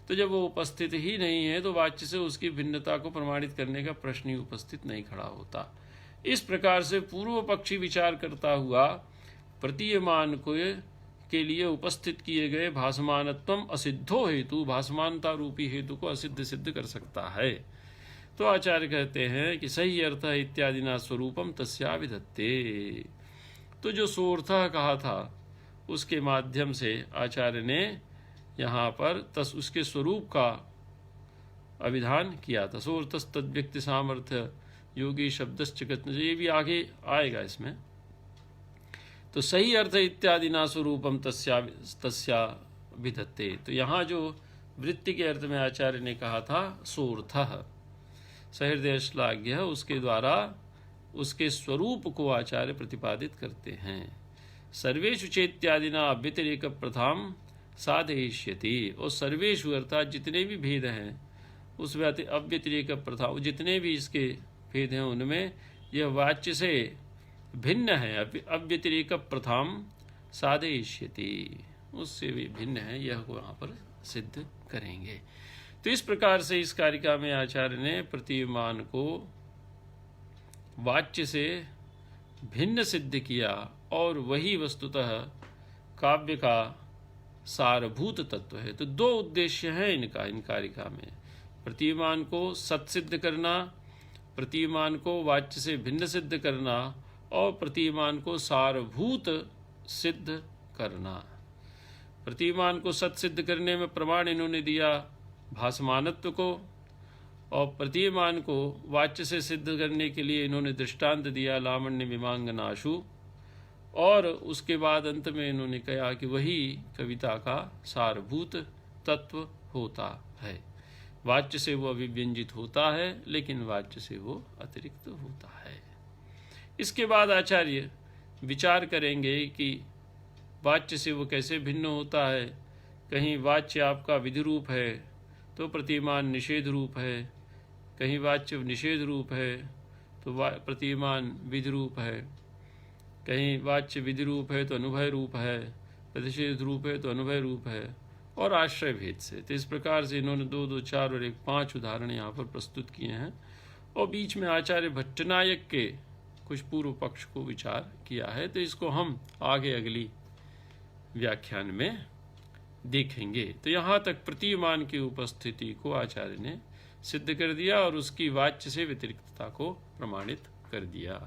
तो जब वो उपस्थित ही नहीं है तो वाच्य से उसकी भिन्नता को प्रमाणित करने का प्रश्न ही उपस्थित नहीं खड़ा होता। इस प्रकार से पूर्व पक्षी विचार करता हुआ प्रतीयमान को के लिए उपस्थित किए गए भासमानत्वम असिद्धो हेतु, भासमानता रूपी हेतु को असिद्ध सिद्ध कर सकता है। तो आचार्य कहते हैं कि सही अर्थ इत्यादि ना स्वरूपम तस्या विधत्ते। तो जो सोर्थः कहा था उसके माध्यम से आचार्य ने यहाँ पर उसके स्वरूप का अभिधान किया था। सोर्थस तद्व्यक्ति सामर्थ्य योगी शब्दश्चिकत, ये भी आगे आएगा इसमें। तो सही अर्थ इत्यादि ना स्वरूपम तस्या विधत्ते, तो यहाँ जो वृत्ति के अर्थ में आचार्य ने कहा था सोर्थः सहृदय श्लाघ्य, उसके द्वारा उसके स्वरूप को आचार्य प्रतिपादित करते हैं। सर्वेषु चेत्यादिना अव्यतिरेक प्रथाम साधयिष्यति, और सर्वेषु अर्थात जितने भी भेद हैं उस अव्यतिरेक प्रथा, जितने भी इसके भेद हैं उनमें यह वाच्य से भिन्न है। अव्यतिरेक प्रथाम साधयिष्यति, उससे भी भिन्न है, यह वहाँ पर सिद्ध करेंगे। तो इस प्रकार से इस कारिका में आचार्य ने प्रतिमान को वाच्य से भिन्न सिद्ध किया, और वही वस्तुतः काव्य का सारभूत तत्व है। तो दो उद्देश्य हैं इनका, इन कारिका में प्रतिमान को सत्सिद्ध करना, प्रतिमान को वाच्य से भिन्न सिद्ध करना, और प्रतिमान को सारभूत सिद्ध करना। प्रतिमान को सत्सिद्ध करने में प्रमाण इन्होंने दिया भासमानत्व को, और प्रतिमान को वाच्य से सिद्ध करने के लिए इन्होंने दृष्टांत दिया लावण्य विमांगनाशु, और उसके बाद अंत में इन्होंने कहा कि वही कविता का सारभूत तत्व होता है। वाच्य से वो अभिव्यंजित होता है, लेकिन वाच्य से वो अतिरिक्त होता है। इसके बाद आचार्य विचार करेंगे कि वाच्य से वो कैसे भिन्न होता है। कहीं वाच्य आपका विधि रूप है तो प्रतिमान निषेध रूप है, कहीं वाच्य निषेध रूप है तो प्रतिमान विधि रूप है, कहीं वाच्य विधि रूप है तो अनुभय रूप है, प्रतिषेध रूप है तो अनुभय रूप है, और आश्रय भेद से। तो इस प्रकार से इन्होंने 2, 2, 4 और 1, 5 उदाहरण यहाँ पर प्रस्तुत किए हैं, और बीच में आचार्य भट्टनायक के कुछ पूर्व पक्ष को विचार किया है। तो इसको हम आगे अगली व्याख्यान में देखेंगे। तो यहाँ तक प्रतिमान की उपस्थिति को आचार्य ने सिद्ध कर दिया और उसकी वाच्य से व्यतिरिक्तता को प्रमाणित कर दिया।